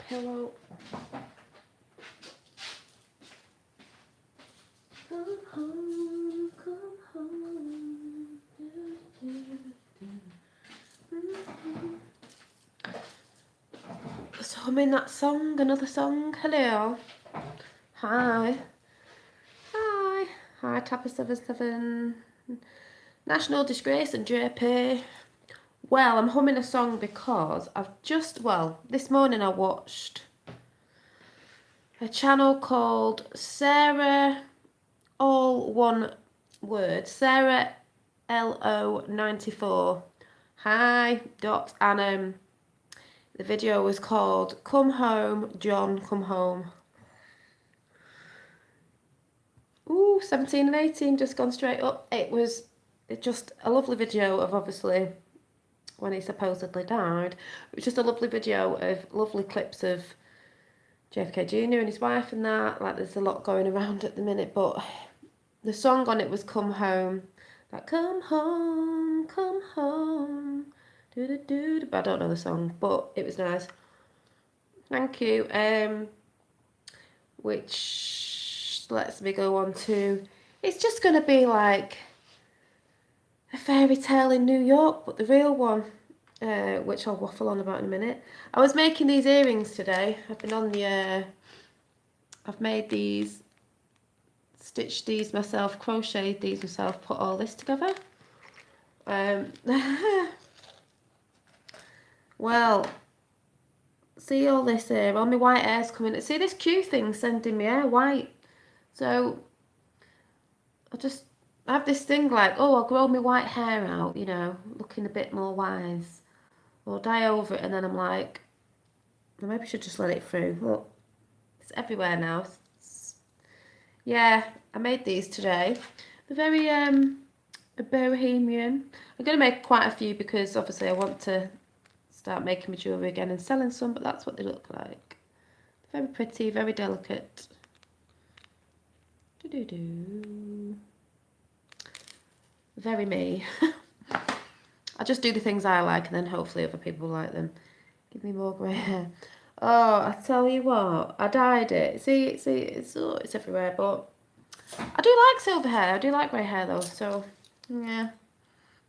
pillow. Come home, come home. So I'm in that song, another song. Hello. Hi. Hi. Hi, Tapper77. National Disgrace and JP. Well, I'm humming a song because this morning I watched a channel called Sarah, all one word, Sarah LO94. Hi, Dot, and the video was called Come Home, John, Come Home. Ooh, 17 and 18 just gone straight up. It was just a lovely video of obviously when he supposedly died. It was just a lovely video of lovely clips of JFK Jr. and his wife and that. Like, there's a lot going around at the minute, but the song on it was Come Home. Like, come home, come home. Do-do-do-do. But I don't know the song, but it was nice. Thank you. Which lets me go on to, it's just going to be like a fairy tale in New York, but the real one, which I'll waffle on about in a minute. I was making these earrings today. I've been on the, I've made these, stitched these myself, crocheted these myself, put all this together. Well, see all this here, all my white hair's coming. See this Q thing sending me hair white. So I have this thing like, oh, I'll grow my white hair out, you know, looking a bit more wise. Or dye over it, and then I'm like, well, maybe I should just let it through. Look, it's everywhere now. Yeah, I made these today. They're very bohemian. I'm going to make quite a few because obviously I want to start making my jewellery again and selling some, but that's what they look like. Very pretty, very delicate. Do-do-do. Very me. I just do the things I like and then hopefully other people like them. Give me more grey hair. Oh, I tell you what, I dyed it. See, it's everywhere, but I do like silver hair. I do like grey hair though, so yeah.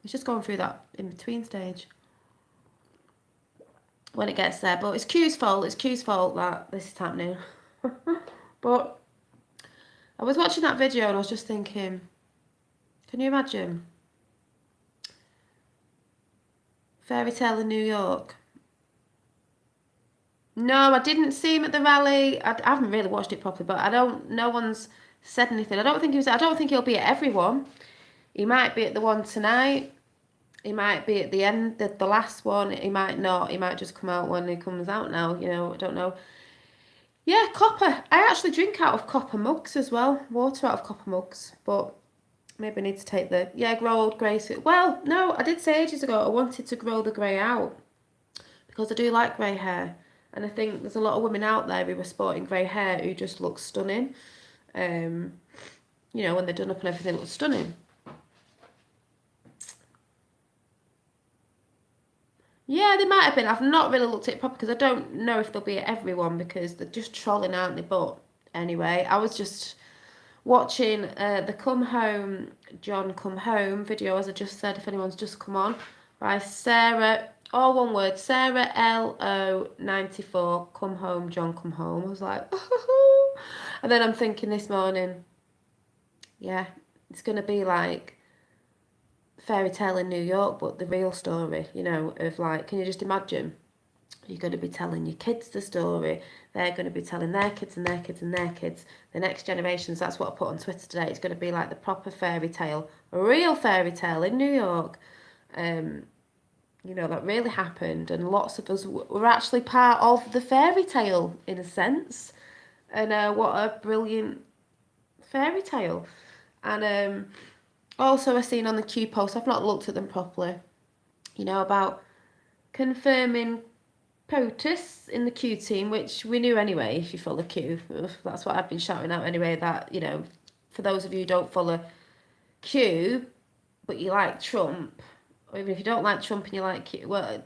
It's just going through that in-between stage when it gets there. But it's Q's fault. It's Q's fault that this is happening. But I was watching that video and I was just thinking, can you imagine? Fairy tale in New York. No, I didn't see him at the rally. I haven't really watched it properly, but no one's said anything. I don't think he'll be at everyone. He might be at the one tonight. He might be at the end, the last one. He might not. He might just come out when he comes out now, you know, I don't know. Yeah, copper. I actually drink out of copper mugs as well. Water out of copper mugs. But maybe I need to take grow old grey. Well, no, I did say ages ago I wanted to grow the grey out. Because I do like grey hair. And I think there's a lot of women out there who are sporting grey hair who just look stunning. You know, when they're done up and everything looks stunning. Yeah, they might have been. I've not really looked at it properly because I don't know if they'll be at everyone because they're just trolling, aren't they? But anyway, I was just watching the Come Home, John Come Home video, as I just said, if anyone's just come on, by Sarah, all one word, Sarah LO94, Come Home, John Come Home. I was like, oh. And then I'm thinking this morning, yeah, it's going to be like fairy tale in New York, but the real story, you know, of like, can you just imagine? You're going to be telling your kids the story. They're going to be telling their kids and their kids and their kids. The next generations, that's what I put on Twitter today. It's going to be like the proper fairy tale, a real fairy tale in New York. You know, that really happened. And lots of us were actually part of the fairy tale, in a sense. And what a brilliant fairy tale. And also I seen on the Q post, I've not looked at them properly, you know, about confirming POTUS in the Q team, which we knew anyway if you follow Q. That's what I've been shouting out anyway, that, you know, for those of you who don't follow Q, but you like Trump, or even if you don't like Trump and you like Q, well,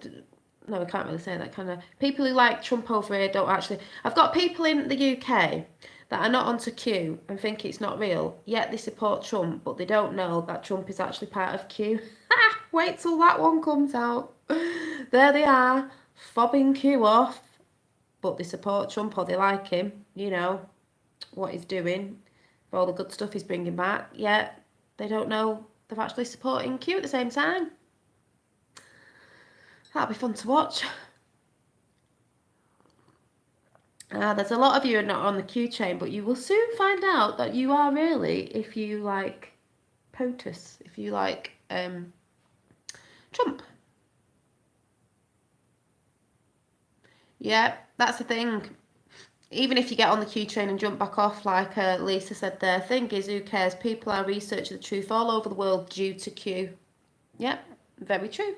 no, I can't really say that, kind of. People who like Trump over here don't actually. I've got people in the UK that are not onto Q and think it's not real, yet they support Trump, but they don't know that Trump is actually part of Q. Wait till that one comes out. There they are, fobbing Q off, but they support Trump or they like him, you know, what he's doing, for all the good stuff he's bringing back, yet they don't know they're actually supporting Q at the same time. That'll be fun to watch. There's a lot of you are not on the Q chain, but you will soon find out that you are really if you like POTUS, if you like Trump. Yeah, that's the thing. Even if you get on the Q train and jump back off, like Lisa said there, thing is, who cares? People are researching the truth all over the world due to Q. Yep, very true.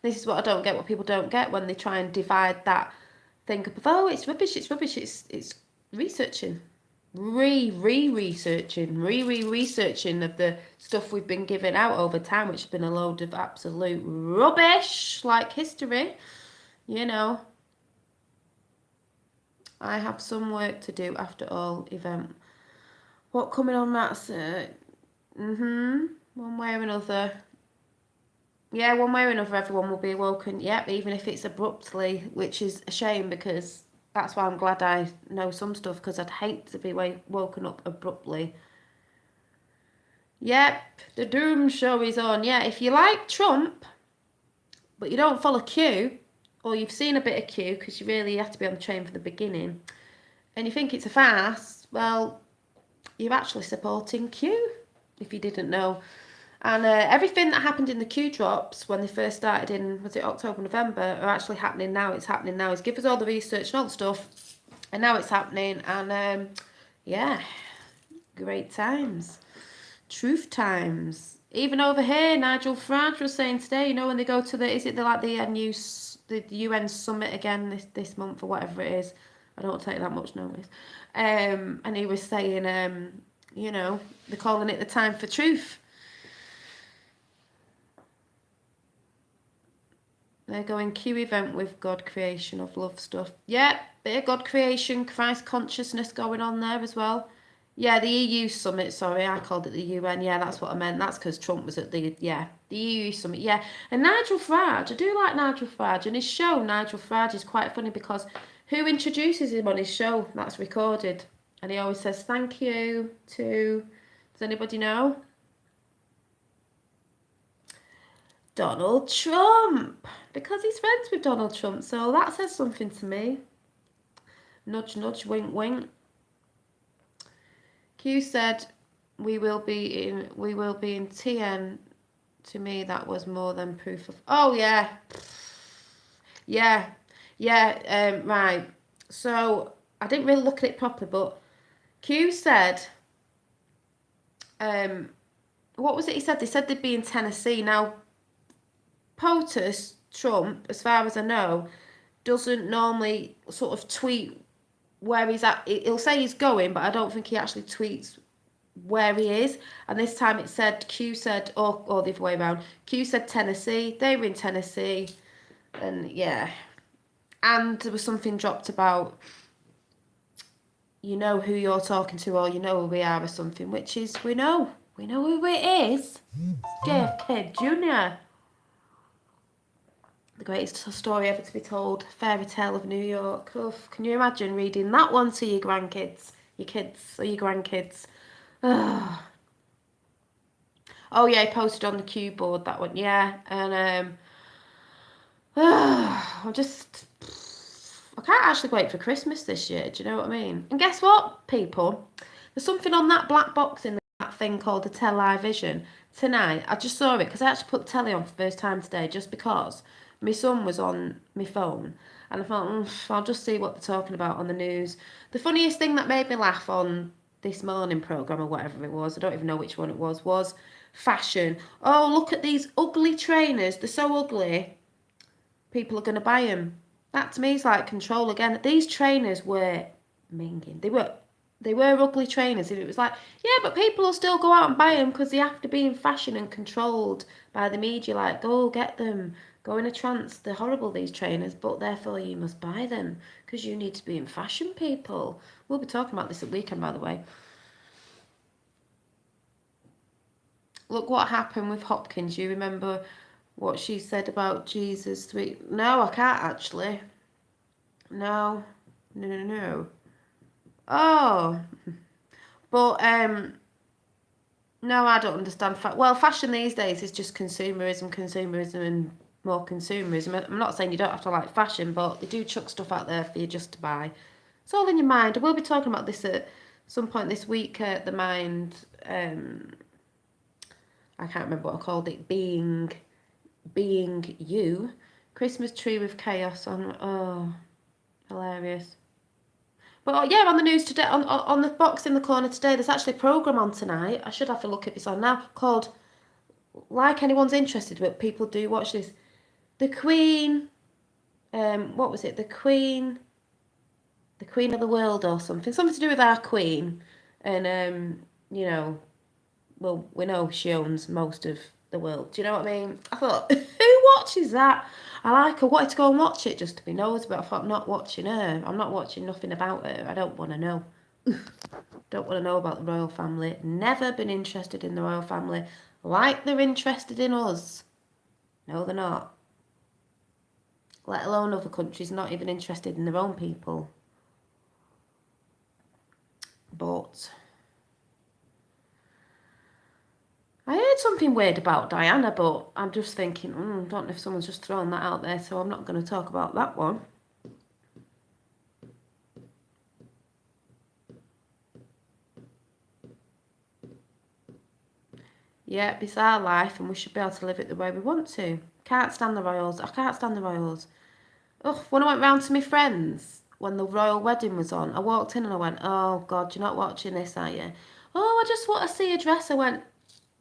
This is what I don't get, what people don't get when they try and divide that thing up of, oh, it's rubbish, it's researching. Researching of the stuff we've been giving out over time, which has been a load of absolute rubbish, like history, you know. I have some work to do after all event. What coming on that's one way or another. Yeah, one way or another everyone will be awoken. Yep, even if it's abruptly, which is a shame because that's why I'm glad I know some stuff, because I'd hate to be woken up abruptly. Yep, the doom show is on. Yeah, if you like Trump, but you don't follow Q, or you've seen a bit of Q because you really have to be on the train from the beginning, and you think it's a farce, well, you're actually supporting Q, if you didn't know. And everything that happened in the Q drops when they first started in, was it October, November, are actually happening now. It's happening now. He's given us all the research and all the stuff, and now it's happening. And yeah, great times. Truth times. Even over here, Nigel Farage was saying today, you know, when they go to the, is it the like the the UN summit again this month or whatever it is? I don't take that much notice. And he was saying, you know, they're calling it the time for truth. They're going Q event with God creation of love stuff. Yeah, bit of God creation, Christ consciousness going on there as well. Yeah, the EU summit, sorry, I called it the UN. Yeah, that's what I meant. That's because Trump was at the EU summit. Yeah, and Nigel Farage, I do like Nigel Farage, and his show, Nigel Farage, is quite funny because who introduces him on his show that's recorded? And he always says thank you to, does anybody know? Donald Trump, because he's friends with Donald Trump, so that says something to me. Nudge, nudge, wink, wink. Q said, "We will be in TN." To me, that was more than proof of. Oh yeah, yeah, yeah. Right. So I didn't really look at it properly, but Q said, what was it he said? They said they'd be in Tennessee. Now, POTUS, Trump, as far as I know, doesn't normally sort of tweet where he's at. He'll say he's going, but I don't think he actually tweets where he is. And this time it said, Q said, or the other way around, Q said Tennessee. They were in Tennessee. And yeah. And there was something dropped about, you know who you're talking to, or you know who we are, or something, which is, we know who it is. JFK Jr. The greatest story ever to be told, Fairy Tale of New York. Oof, can you imagine reading that one to your grandkids, your kids, or your grandkids? Oh yeah, he posted on the Q board that one, yeah, and I can't actually wait for Christmas this year. Do you know what I mean? And guess what, people? There's something on that black box in that thing called the television tonight. I just saw it because I actually put the telly on for the first time today, just because my son was on my phone, and I thought, I'll just see what they're talking about on the news. The funniest thing that made me laugh on this morning programme, or whatever it was, I don't even know which one it was fashion. Oh, look at these ugly trainers. They're so ugly. People are going to buy them. That to me is like control again. These trainers were minging. They were ugly trainers. If it was like, yeah, but people will still go out and buy them because they have to be in fashion and controlled by the media. Like, go get them. Go in a trance. They're horrible, these trainers, but therefore you must buy them because you need to be in fashion, people. We'll be talking about this at weekend, by the way. Look what happened with Hopkins. You remember what she said about Jesus? No, I can't actually. No. Oh. But, no, I don't understand. Well, fashion these days is just consumerism, and more consumerism. I'm not saying you don't have to like fashion, but they do chuck stuff out there for you just to buy. It's all in your mind. We'll be talking about this at some point this week at the Mind. I can't remember what I called it. Being You. Christmas tree with chaos on. Oh, hilarious. But yeah, on the news today, on the box in the corner today, there's actually a programme on tonight. I should have a look if it's on now. Called, like anyone's interested, but people do watch this. The Queen. What was it? The Queen of the World or something. Something to do with our Queen. And you know, well, we know she owns most of the world. Do you know what I mean? I thought, who watches that? I like her. Wanted to go and watch it just to be nosy, but I thought, I'm not watching her. I'm not watching nothing about her. I don't want to know. Don't want to know about the royal family. Never been interested in the royal family. Like they're interested in us. No, they're not. Let alone other countries not even interested in their own people. But I heard something weird about Diana, but I'm just thinking, don't know if someone's just thrown that out there, so I'm not going to talk about that one. Yeah, it's our life and we should be able to live it the way we want to. Can't stand the royals. I can't stand the royals. Ugh, when I went round to my friends, when the royal wedding was on, I walked in and I went, oh God, you're not watching this, are you? Oh, I just want to see a dress. I went,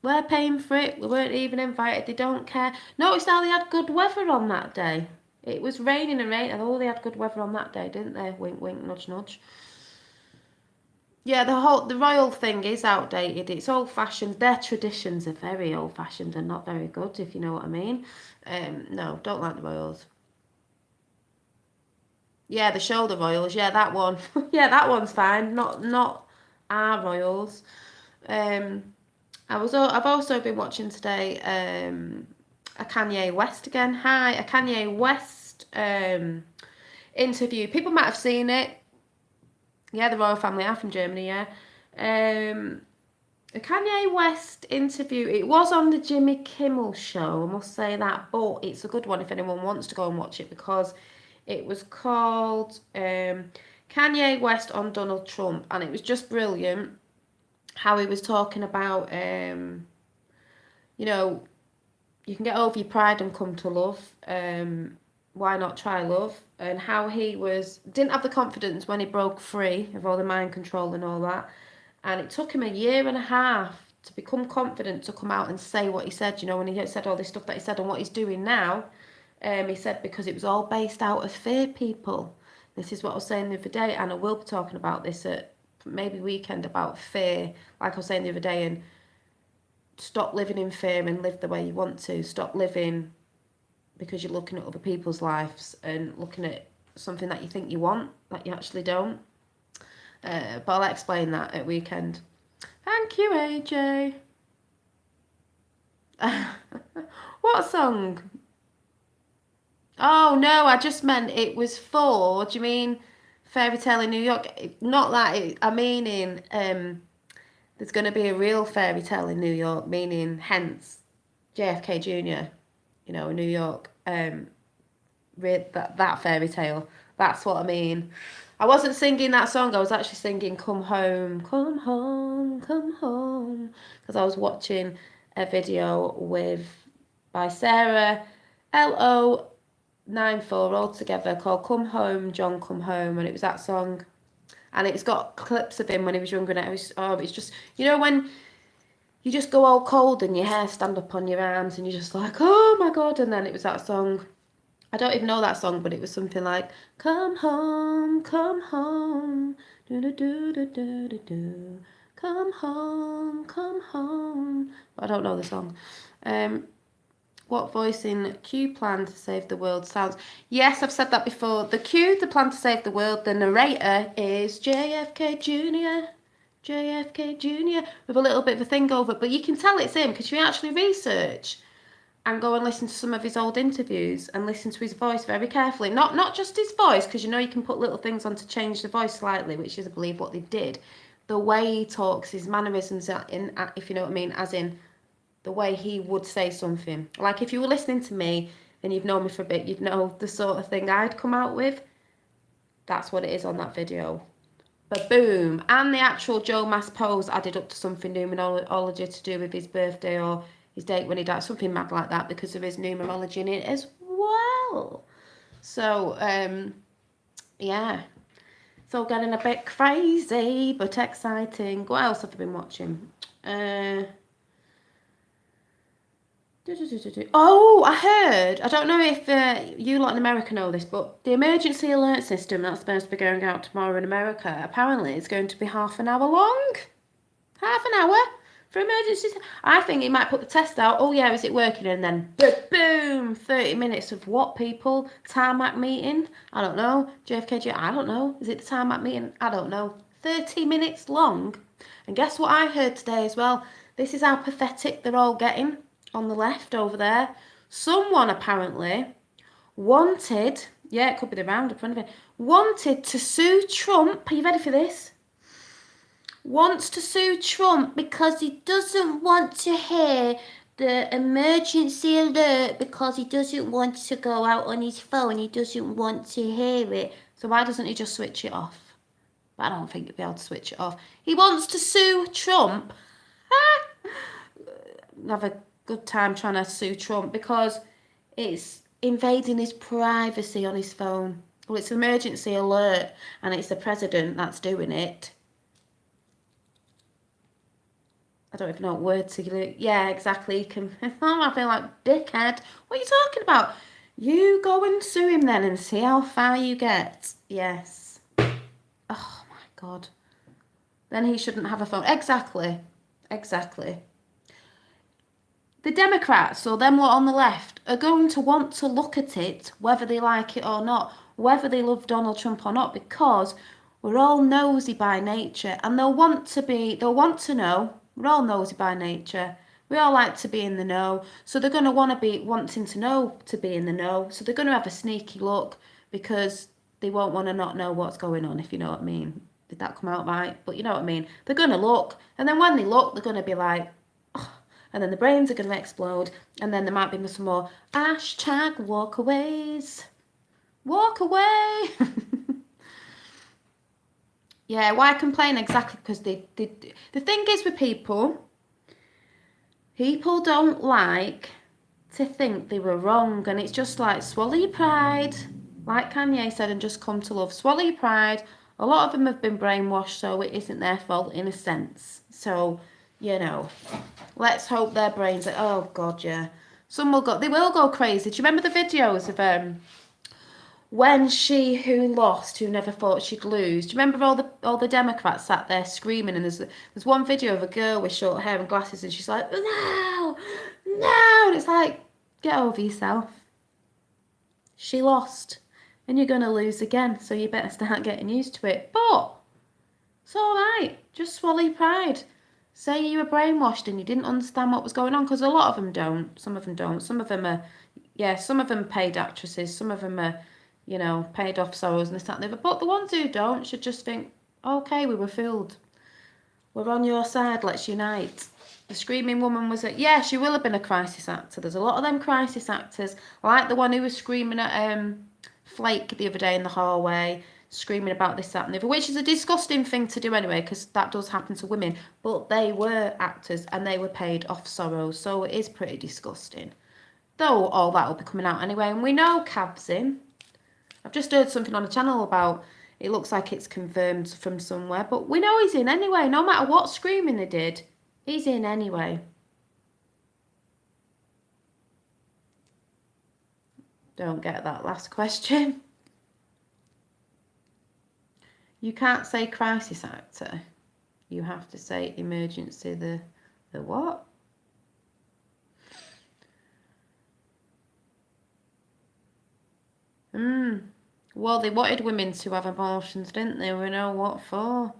we're paying for it. We weren't even invited. They don't care. Notice how they had good weather on that day. It was raining and rain, and they had good weather on that day, didn't they? Wink, wink, nudge, nudge. Yeah, the royal thing is outdated. It's old fashioned. Their traditions are very old fashioned and not very good, if you know what I mean. No, don't like the royals. Yeah, the shoulder royals. Yeah, that one. Yeah, that one's fine. Not our royals. Um, I've also been watching today. A Kanye West again. Hi, a Kanye West interview. People might have seen it. Yeah, the royal family are from Germany. Yeah. A Kanye West interview. It was on the Jimmy Kimmel show. I must say that, but it's a good one if anyone wants to go and watch it because it was called Kanye West on Donald Trump, and it was just brilliant how he was talking about, you know, you can get over your pride and come to love. Why not try love? And how he didn't have the confidence when he broke free of all the mind control and all that. And it took him a year and a half to become confident to come out and say what he said. You know, when he said all this stuff that he said and what he's doing now, he said because it was all based out of fear, people. This is what I was saying the other day, and I will be talking about this at maybe weekend about fear, like I was saying the other day, and stop living in fear and live the way you want to. Stop living because you're looking at other people's lives and looking at something that you think you want that you actually don't. But I'll explain that at weekend. Thank you, AJ. What song? Oh no, I just meant it was for. Do you mean Fairy Tale in New York? Not that. I mean there's going to be a real fairy tale in New York, meaning hence JFK Jr. You know, in New York. That fairy tale. That's what I mean. I wasn't singing that song. I was actually singing "Come Home, Come Home, Come Home" because I was watching a video by Sarah LO94 all together called "Come Home, John, Come Home," and it was that song. And it's got clips of him when he was younger, and it's just, you know, when you just go all cold and your hair stand up on your arms and you're just like, oh my God. And then it was that song. I don't even know that song, but it was something like, come home, do do do do do do do, come home, come home. But I don't know the song. what voice in Q Plan to Save the World sounds. Yes, I've said that before. The Q, the Plan to Save the World, the narrator is JFK Jr. JFK Jr. with a little bit of a thing over it, but you can tell it's him because you actually research and go and listen to some of his old interviews and listen to his voice very carefully. Not just his voice, because you know you can put little things on to change the voice slightly, which is, I believe, what they did. The way he talks, his mannerisms, if you know what I mean, as in the way he would say something. Like if you were listening to me and you've known me for a bit, you'd know the sort of thing I'd come out with. That's what it is on that video. But boom. And the actual Joe Mass pose added up to something numerology to do with his birthday or his date when he died. Something mad like that because there is numerology in it as well. So, yeah. It's all getting a bit crazy, but exciting. What else have I been watching? Oh, I heard. I don't know if you lot in America know this, but the emergency alert system that's supposed to be going out tomorrow in America apparently is going to be half an hour long. Half an hour for emergencies. I think he might put the test out. Oh yeah, is it working? And then boom, 30 minutes of what, people? Tarmac meeting? I don't know. JFK, I don't know. Is it the tarmac meeting? I don't know. 30 minutes long. And guess what I heard today as well? This is how pathetic they're all getting on the left over there. Someone apparently wanted, yeah, it could be the roundup, wanted to sue Trump. Are you ready for this? Wants to sue Trump because he doesn't want to hear the emergency alert because he doesn't want to go out on his phone. He doesn't want to hear it. So why doesn't he just switch it off? But I don't think he'll be able to switch it off. He wants to sue Trump. Have a good time trying to sue Trump because it's invading his privacy on his phone. Well, it's an emergency alert and it's the president that's doing it. I don't even know what word to use. Yeah, exactly. You can. I feel like dickhead. What are you talking about? You go and sue him then and see how far you get. Yes. Oh my God. Then he shouldn't have a phone. Exactly. Exactly. The Democrats, or them lot on the left, are going to want to look at it, whether they like it or not, whether they love Donald Trump or not, because we're all nosy by nature, and they'll want to know. We're all nosy by nature. We all like to be in the know, so they're going to want to be wanting to know to be in the know. So they're going to have a sneaky look because they won't want to not know what's going on, if you know what I mean. Did that come out right? But you know what I mean. They're going to look, and then when they look, they're going to be like, oh, and then the brains are going to explode, and then there might be some more hashtag walkaways. Walk away. Yeah, why complain? Exactly, because the thing is with people don't like to think they were wrong, and it's just like swallow your pride, like Kanye said, and just come to love. Swallow your pride. A lot of them have been brainwashed, so it isn't their fault in a sense. So, you know, let's hope their brains are, oh God, yeah. They will go crazy. Do you remember the videos of when who lost, who never thought she'd lose? Do you remember all the Democrats sat there screaming? And there's one video of a girl with short hair and glasses, and she's like, no, no, and it's like, get over yourself. She lost, and you're gonna lose again, so you better start getting used to it. But it's all right. Just swallow your pride. Say you were brainwashed and you didn't understand what was going on, because a lot of them don't. Some of them don't. Some of them are, yeah, some of them paid actresses. Some of them are, you know, paid off sorrows and this, that, and the other. But the ones who don't should just think, okay, we were fooled. We're on your side. Let's unite. The Screaming Woman was yeah, she will have been a crisis actor. There's a lot of them crisis actors, like the one who was screaming at Flake the other day in the hallway, screaming about this, that, and the other, which is a disgusting thing to do anyway, because that does happen to women. But they were actors and they were paid off sorrows, so it is pretty disgusting. Though all that will be coming out anyway, and we know Cav's in. I've just heard something on the channel about it looks like it's confirmed from somewhere, but we know he's in anyway. No matter what screaming they did, he's in anyway. Don't get that last question. You can't say crisis actor. You have to say emergency, the what? Well, they wanted women to have abortions, didn't they? We know what for.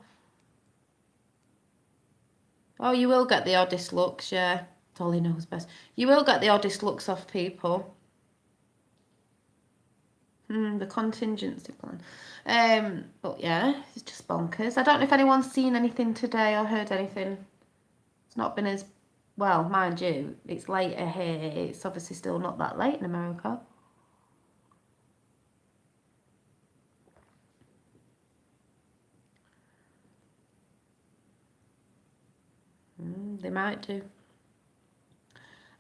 Oh, you will get the oddest looks, yeah. Dolly knows best. You will get the oddest looks off people. The contingency plan. But yeah, it's just bonkers. I don't know if anyone's seen anything today or heard anything. It's not been as well, mind you. It's later here. It's obviously still not that late in America. They might do.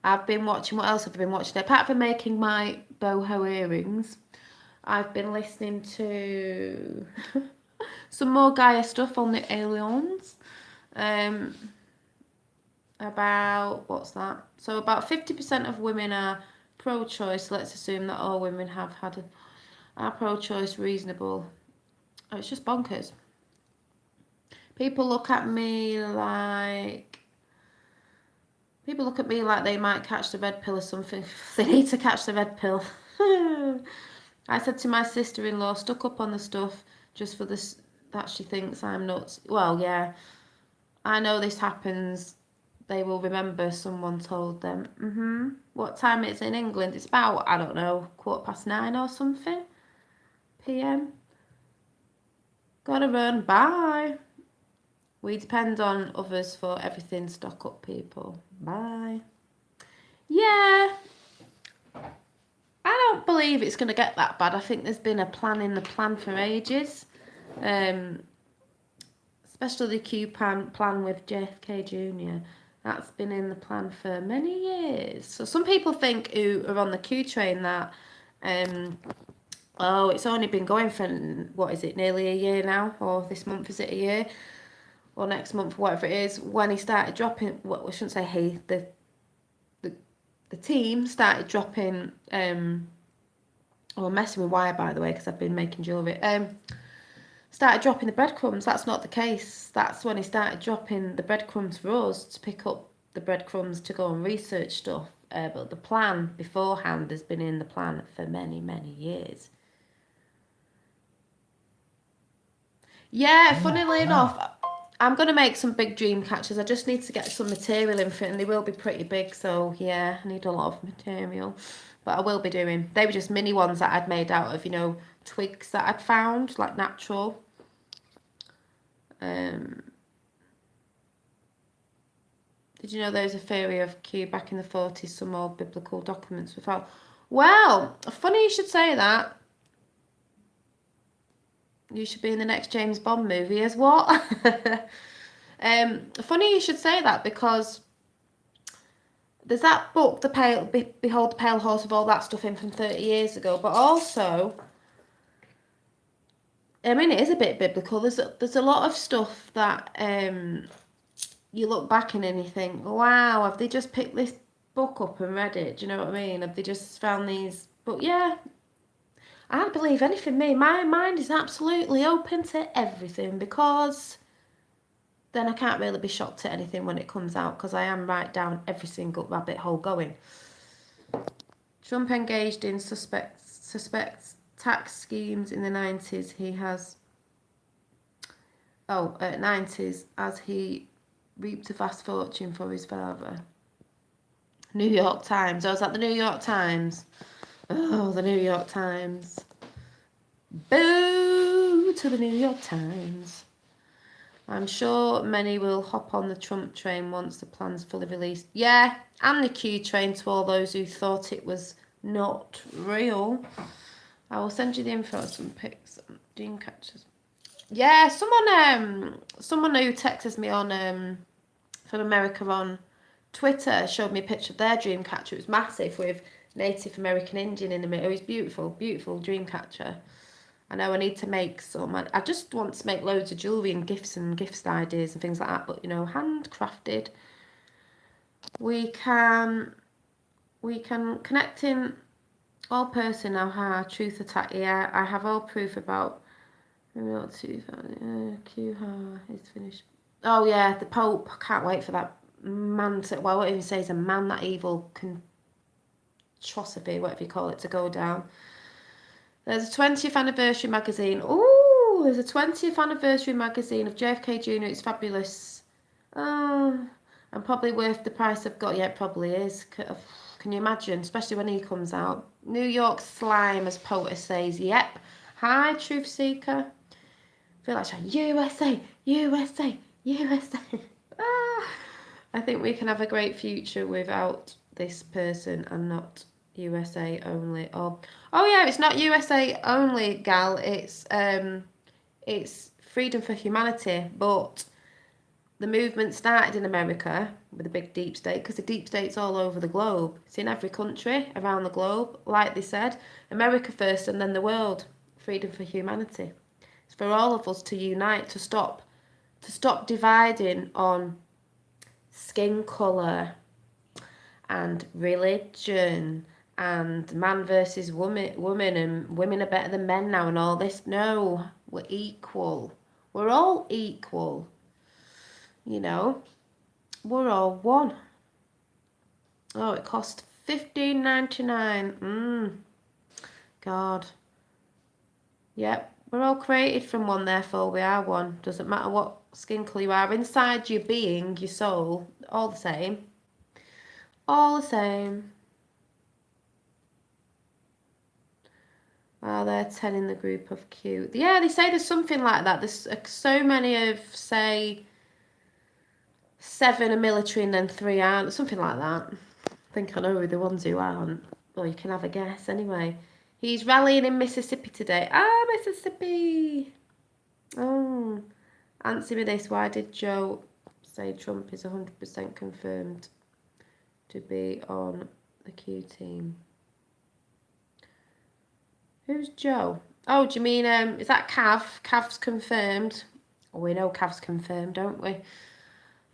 I've been watching. What else have I been watching? Apart from making my boho earrings, I've been listening to some more Gaia stuff on the aliens. About what's that? So about 50% of women are pro-choice. Let's assume that all women have had are pro-choice reasonable. Oh, it's just bonkers. People look at me like they might catch the red pill or something. They need to catch the red pill. I said to my sister-in-law, stuck up on the stuff just for this that she thinks I'm nuts. Well, yeah, I know this happens. They will remember someone told them. What time it's in England? It's about, I don't know, 9:15 or something p.m. Gotta run. Bye. We depend on others for everything. Stock up, people. Bye. Yeah, I don't believe it's going to get that bad. I think there's been a plan in the plan for ages. Especially the Q plan with JFK Jr. That's been in the plan for many years. So some people think who are on the Q train that, it's only been going for, what is it, nearly a year now? Or this month, is it a year? Or next month, whatever it is, when he started dropping, well, we shouldn't say he, the team started dropping, messing with wire, by the way, because I've been making jewellery, started dropping the breadcrumbs. That's not the case. That's when he started dropping the breadcrumbs for us to pick up the breadcrumbs to go and research stuff. But the plan beforehand has been in the plan for many, many years. Yeah, funnily enough, I'm going to make some big dream catchers. I just need to get some material in for it, and they will be pretty big. So, yeah, I need a lot of material. But I will be doing. They were just mini ones that I'd made out of, twigs that I'd found, like natural. Did you know there's a theory of Q back in the 40s? Some old biblical documents were found. Well, funny you should say that. You should be in the next James Bond movie as what? Funny you should say that because there's that book, Behold the Pale Horse, of all that stuff in from 30 years ago, but also, I mean, it is a bit biblical. There's a lot of stuff that you look back and you think, wow, have they just picked this book up and read it? Do you know what I mean? Have they just found these? But yeah, I don't believe anything. My mind is absolutely open to everything because then I can't really be shocked at anything when it comes out because I am right down every single rabbit hole going. Trump engaged in suspects tax schemes in the 90s. He has 90s as he reaped a vast fortune for his father. New York Times. Oh, is that the New York Times? Oh, the New York Times. Boo to the New York Times. I'm sure many will hop on the Trump train once the plan's fully released. Yeah, and the Q train to all those who thought it was not real. I will send you the info of some pics. Dream catchers. Yeah, someone who texted me on from America on Twitter showed me a picture of their dream catcher. It was massive with Native American Indian in the middle. It was beautiful, beautiful dream catcher. I know I need to make some. I just want to make loads of jewellery and gift ideas and things like that. But handcrafted. We can connect in all person now. Truth attack. Yeah, I have all proof about. Maybe not too. Q is finished. Oh yeah, the Pope. I can't wait for that man to. Well, I won't even say he's a man. That evil atrocity, whatever you call it, to go down. There's a 20th anniversary magazine. Oh, there's a 20th anniversary magazine of JFK Jr. It's fabulous. Oh, and probably worth the price of gold. Yeah, it probably is. Can you imagine? Especially when he comes out. New York Slime, as POTUS says. Yep. Hi, Truth Seeker. I feel like saying USA, USA, USA. Ah, I think we can have a great future without this person and not USA only. Or oh yeah, it's not USA only, gal. It's Freedom for Humanity, but the movement started in America with the big deep state because the deep state's all over the globe. It's in every country around the globe, like they said. America first and then the world. Freedom for Humanity. It's for all of us to unite, to stop dividing on skin colour and religion and man versus woman and women are better than men now and all this. No, we're equal. We're all equal. You know, we're all one. Oh, it cost $15.99. God. Yep, we're all created from one, therefore we are one. Doesn't matter what skin colour you are. Inside your being, your soul, all the same. All the same. Oh, they're 10 in the group of Q. Yeah, they say there's something like that. There's so many of, say, 7 are military and then 3 aren't. Something like that. I think I know the ones who aren't. Well, you can have a guess anyway. He's rallying in Mississippi today. Ah, Mississippi! Oh, answer me this. Why did Joe say Trump is 100% confirmed to be on the Q team? Who's Joe? Oh, do you mean, is that Cav? Cav's confirmed. Oh, we know Cav's confirmed, don't we?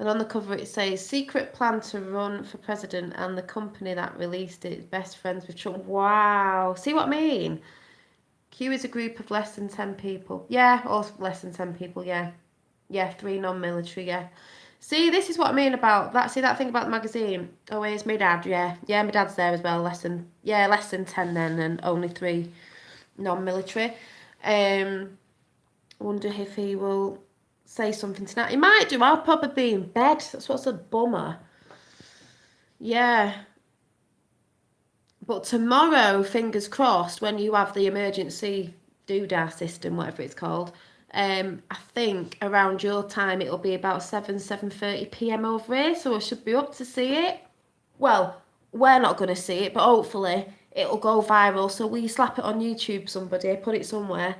And on the cover it says, secret plan to run for president and the company that released it is best friends with Trump. Wow. See what I mean? Q is a group of less than 10 people. Yeah, or less than 10 people, yeah. Yeah, 3 non-military, yeah. See, this is what I mean about that. See that thing about the magazine? Oh, here's my dad, yeah. Yeah, my dad's there as well. Less than 10 then and only 3 non-military. Wonder if he will say something tonight. He might do. I'll probably be in bed. That's what's a bummer. Yeah. But tomorrow, fingers crossed, when you have the emergency doodah system, whatever it's called, I think around your time it'll be about 7:30 p.m. over here, so I should be up to see it. Well, we're not going to see it, but hopefully it'll go viral. So we slap it on YouTube, somebody, put it somewhere,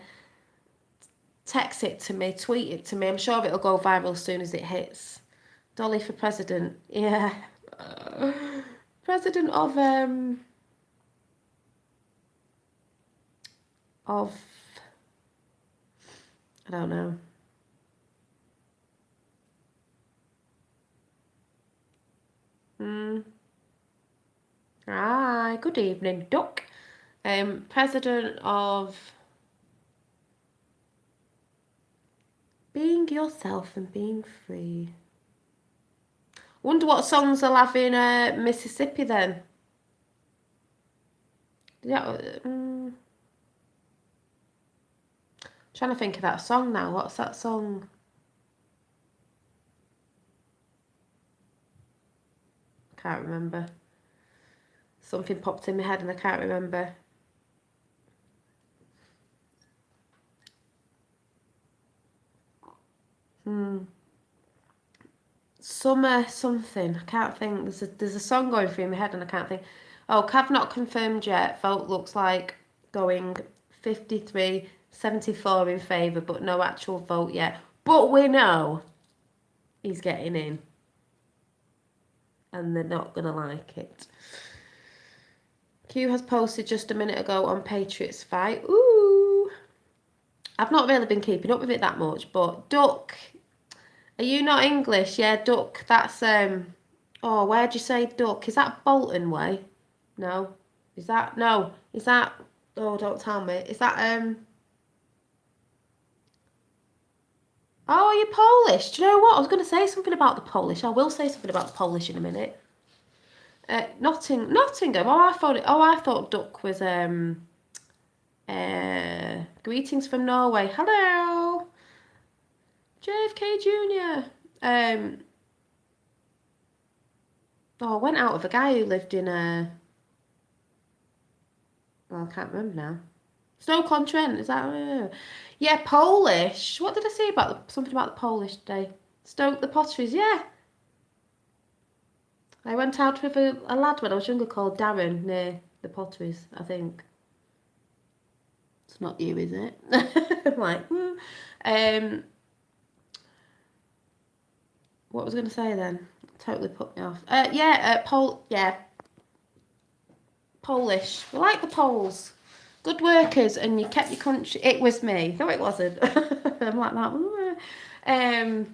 text it to me, tweet it to me. I'm sure it'll go viral as soon as it hits. Dolly for president. Yeah. President of I don't know. Hi, good evening, Duck. President of being yourself and being free. Wonder what songs they'll have in Mississippi then. Yeah. Trying to think of that song now. What's that song? Can't remember. Something popped in my head and I can't remember. Summer something. I can't think. There's a song going through my head and I can't think. Oh, Cav not confirmed yet. Vote looks like going 53-74 in favour, but no actual vote yet. But we know he's getting in. And they're not going to like it. Q has posted just a minute ago on Patriots fight. Ooh. I've not really been keeping up with it that much, but Duck, are you not English? Yeah, Duck, that's, oh, where'd you say Duck? Is that Bolton way? No. Is that, no. Is that, oh, don't tell me. Is that, oh, are you Polish? Do you know what? I was going to say something about the Polish. I will say something about the Polish in a minute. Nottingham. Oh, I thought Duck was Greetings from Norway. Hello, JFK Jr. I went out with a guy who lived in well, I can't remember now. Stoke-on-Trent, is that? Yeah, Polish. What did I say about something about the Polish today? Stoke the Potteries, yeah. I went out with a lad when I was younger called Darren near the Potteries, I think. It's not you, is it? I'm like, what was I going to say then? Totally put me off. Polish. We like the Poles. Good workers, and you kept your country. It was me. No, it wasn't. I'm like that.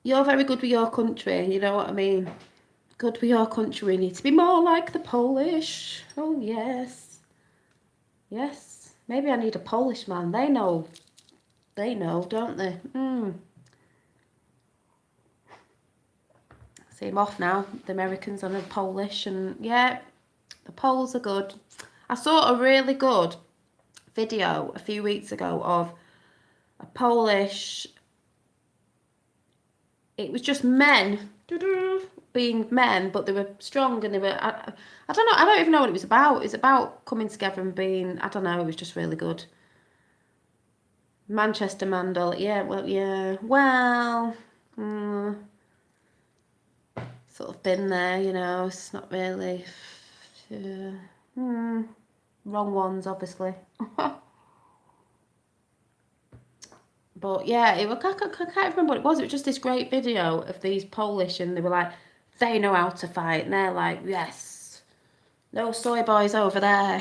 You're very good with your country. You know what I mean? Good with your country. We need to be more like the Polish. Oh yes, yes. Maybe I need a Polish man. They know, don't they? See, I'm off now. The Americans and the Polish, and yeah, the Poles are good. I saw a really good video a few weeks ago of a Polish. It was just men being men, but they were strong and they were. I don't know. I don't even know what it was about. It's about coming together and being. I don't know. It was just really good. Manchester Mandel. Yeah. Well. Yeah. Well. Sort of been there. You know. It's not really. Wrong ones, obviously. But yeah, I can't remember what it was. It was just this great video of these Polish, and they were like, they know how to fight, and they're like, yes, no soy boys over there.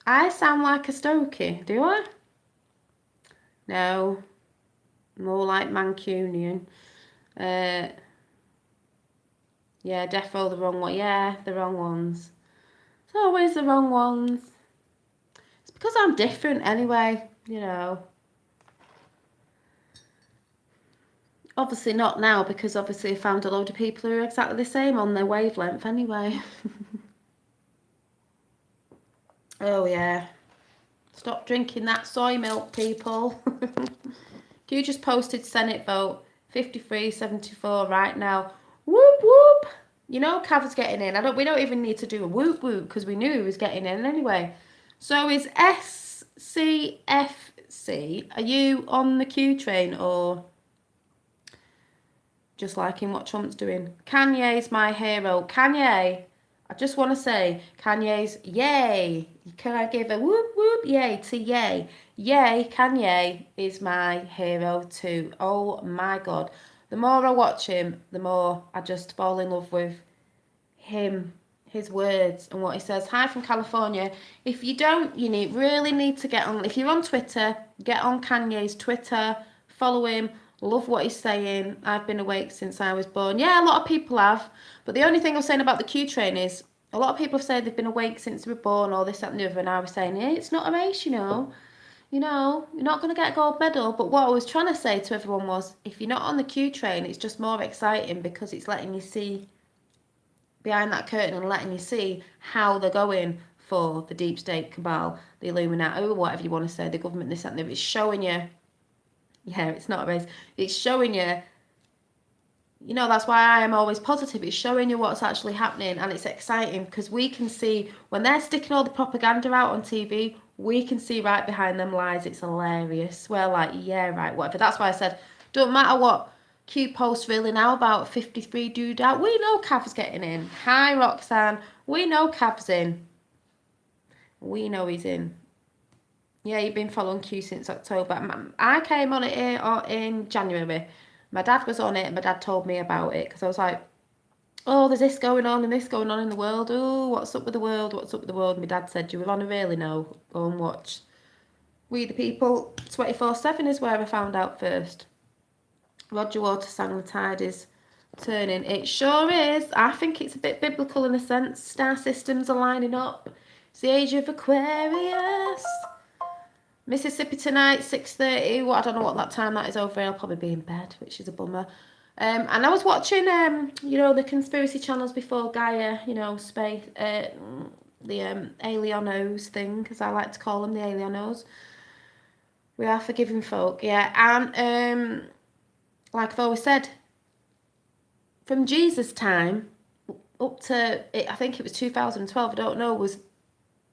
I sound like a Stokey, do I? No, more like Mancunian. Yeah, defo the wrong one. Yeah, the wrong ones. It's always the wrong ones. It's because I'm different anyway, you know. Obviously not now, because obviously I found a load of people who are exactly the same on their wavelength anyway. Oh yeah. Stop drinking that soy milk, people. You just posted Senate vote 53-74 right now. Whoop whoop. You know Cav's getting in. We don't even need to do a whoop whoop because we knew he was getting in anyway. So is SCFC, are you on the Q train or just liking what Trump's doing? Kanye's my hero. Kanye, I just want to say, Kanye's yay. Can I give a whoop whoop yay to yay? Yay, Kanye is my hero too. Oh my God. The more I watch him, the more I just fall in love with him, his words and what he says. Hi from California. If you don't, you really need to get on. If you're on Twitter, get on Kanye's Twitter, follow him. Love what he's saying. I've been awake since I was born. Yeah, a lot of people have. But the only thing I was saying about the Q train is a lot of people have said they've been awake since they were born, or this, that, and the other. And I was saying, hey, it's not a race, you know. You're not going to get a gold medal. But what I was trying to say to everyone was, if you're not on the Q train, it's just more exciting because it's letting you see behind that curtain and letting you see how they're going for the deep state cabal, the Illuminati, or whatever you want to say, the government, this, that, and the other. It's showing you. Yeah, it's not a race. It's showing you, that's why I am always positive. It's showing you what's actually happening, and it's exciting because we can see when they're sticking all the propaganda out on TV, we can see right behind them lies. It's hilarious. We're like, yeah, right, whatever. That's why I said, don't matter what Q posts really now about 53 dude out. We know Cav's getting in. Hi, Roxanne. We know Cav's in. We know he's in. Yeah, you've been following Q since October. I came on it in January. My dad was on it, and my dad told me about it because I was like, oh, there's this going on and this going on in the world. Oh, what's up with the world? What's up with the world? My dad said, do you want to really know? Go and watch. We the People 24/7 is where I found out first. Roger Waters sang The Tide is Turning. It sure is. I think it's a bit biblical in a sense. Star systems are lining up. It's the age of Aquarius. Mississippi tonight, 6:30. Well, I don't know what that time that is over here. I'll probably be in bed, which is a bummer. And I was watching, you know, the conspiracy channels before Gaia, you know, space, the Alienos thing, as I like to call them, the Alienos. We are forgiving folk, yeah. And like I've always said, from Jesus' time up to, I think it was 2012, I don't know, was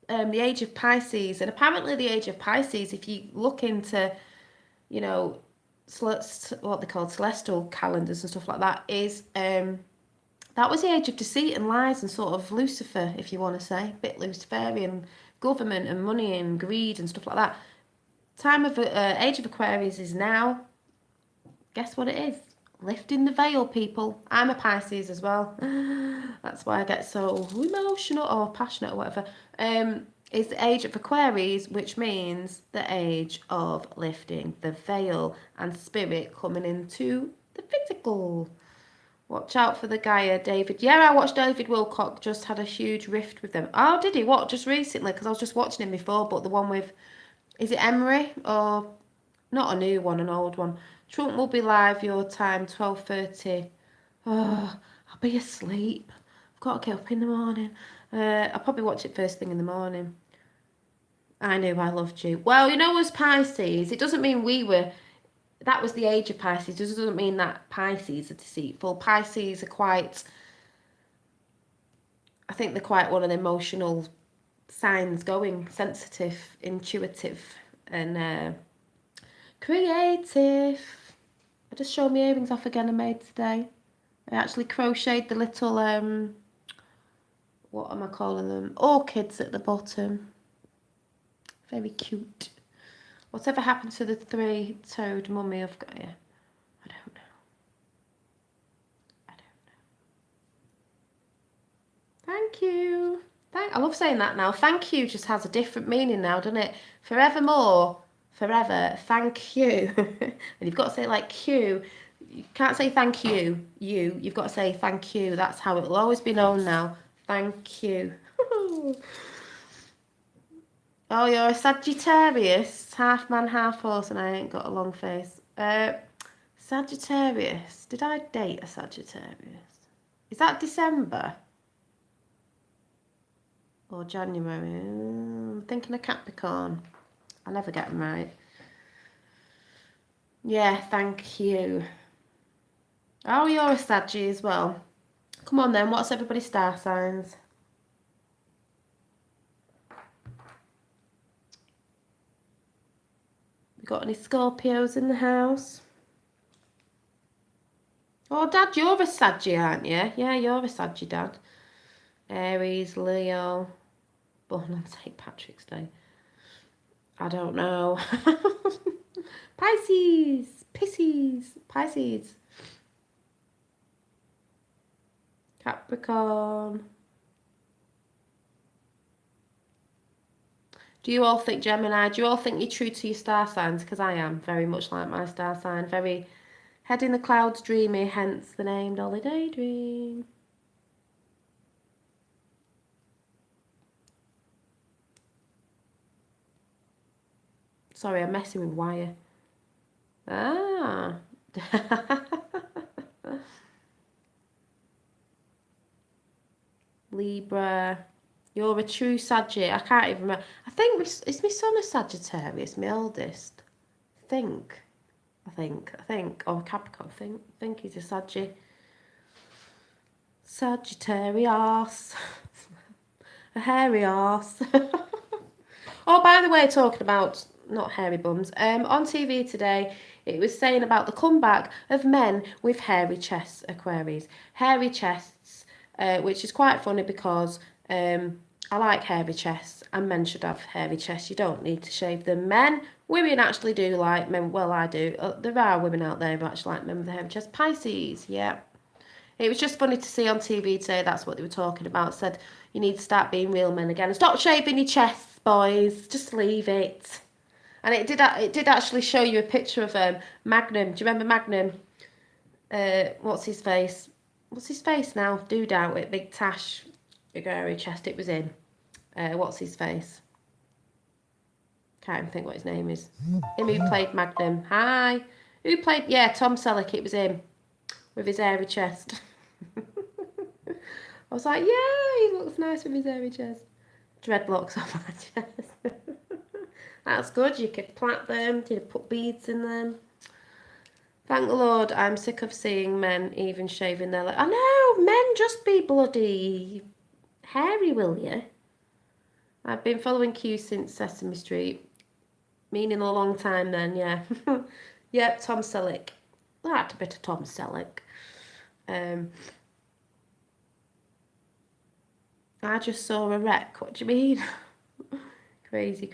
the age of Pisces. And apparently the age of Pisces, if you look into, you know, what they call celestial calendars and stuff like that, is that was the age of deceit and lies and sort of Lucifer, if you want to say, a bit Luciferian, government and money and greed and stuff like that. Time of age of Aquarius is now. Guess what it is? Lifting the veil, people. I'm a Pisces as well. That's why I get so emotional or passionate or whatever. It's the age of Aquarius, which means the age of lifting the veil and spirit coming into the physical. Watch out for the Gaia, David. Yeah, I watched David Wilcock just had a huge rift with them. Oh, did he? What? Just recently? Because I was just watching him before, but the one with, is it Emery or not a new one, an old one? Trump will be live your time, 12:30. Oh, I'll be asleep. I've got to get up in the morning. I'll probably watch it first thing in the morning. I knew I loved you. Well, you know, as Pisces, it doesn't mean we were, that was the age of Pisces. It doesn't mean that Pisces are deceitful. Pisces are quite, I think they're quite one of the emotional signs going, sensitive, intuitive, and creative. I just showed my earrings off again I made today. I actually crocheted the little, what am I calling them? Orchids at the bottom. Very cute. Whatever happened to the three-toed mummy I've got here? I don't know. I don't know. Thank you. I love saying that now. Thank you just has a different meaning now, doesn't it? Forevermore. Forever. Thank you. And you've got to say it like Q. You can't say thank you. You've got to say thank you. That's how it will always be known now. Thank you. Oh, you're a Sagittarius, half man, half horse, and I ain't got a long face. Sagittarius. Did I date a Sagittarius? Is that December or January? I'm thinking of Capricorn. I never get them right. Yeah, thank you. Oh, you're a Saggy as well. Come on then, what's everybody's star signs? We got any Scorpios in the house? Oh, Dad, you're a Saggy, aren't you? Yeah, you're a Saggy, Dad. Aries, Leo, born on St. Patrick's Day. I don't know. Pisces, Pisces. Capricorn. Do you all think, Gemini, do you all think you're true to your star signs? Because I am very much like my star sign. Very head in the clouds, dreamy, hence the name Dolly Daydream. Sorry, I'm messing with wire. Ah. Libra. You're a true Sagittarius. I can't even remember. I think it's my son a Sagittarius, my oldest. I think. Or Capricorn. I think he's a Sagittarius. A hairy arse. Oh, by the way, talking about not hairy bums. On TV today, it was saying about the comeback of men with hairy chests, Aquarius. Hairy chests, which is quite funny because I like hairy chests, and men should have hairy chests. You don't need to shave them. Women actually do like men. Well, I do. There are women out there who actually like men with a hairy chest. Pisces, yeah. It was just funny to see on TV today. That's what they were talking about. Said you need to start being real men again and stop shaving your chests, boys. Just leave it. And it did actually show you a picture of Magnum. Do you remember Magnum? What's his face? What's his face now? Dude out with big tash, big hairy chest. It was him. What's his face? Can't even think what his name is. Him who played Magnum. Hi. Who played? Yeah, Tom Selleck. It was him. with his hairy chest. I was like, yeah, he looks nice with his hairy chest. Dreadlocks on my chest. That's good. You could plait them. You could put beads in them. Thank the Lord, I'm sick of seeing men even shaving their legs. I know, men just be bloody hairy, will you? I've been following Q since Sesame Street. Meaning a long time then, yeah. Yep, Tom Selleck. That's a bit of Tom Selleck. I just saw a wreck. What do you mean? Crazy.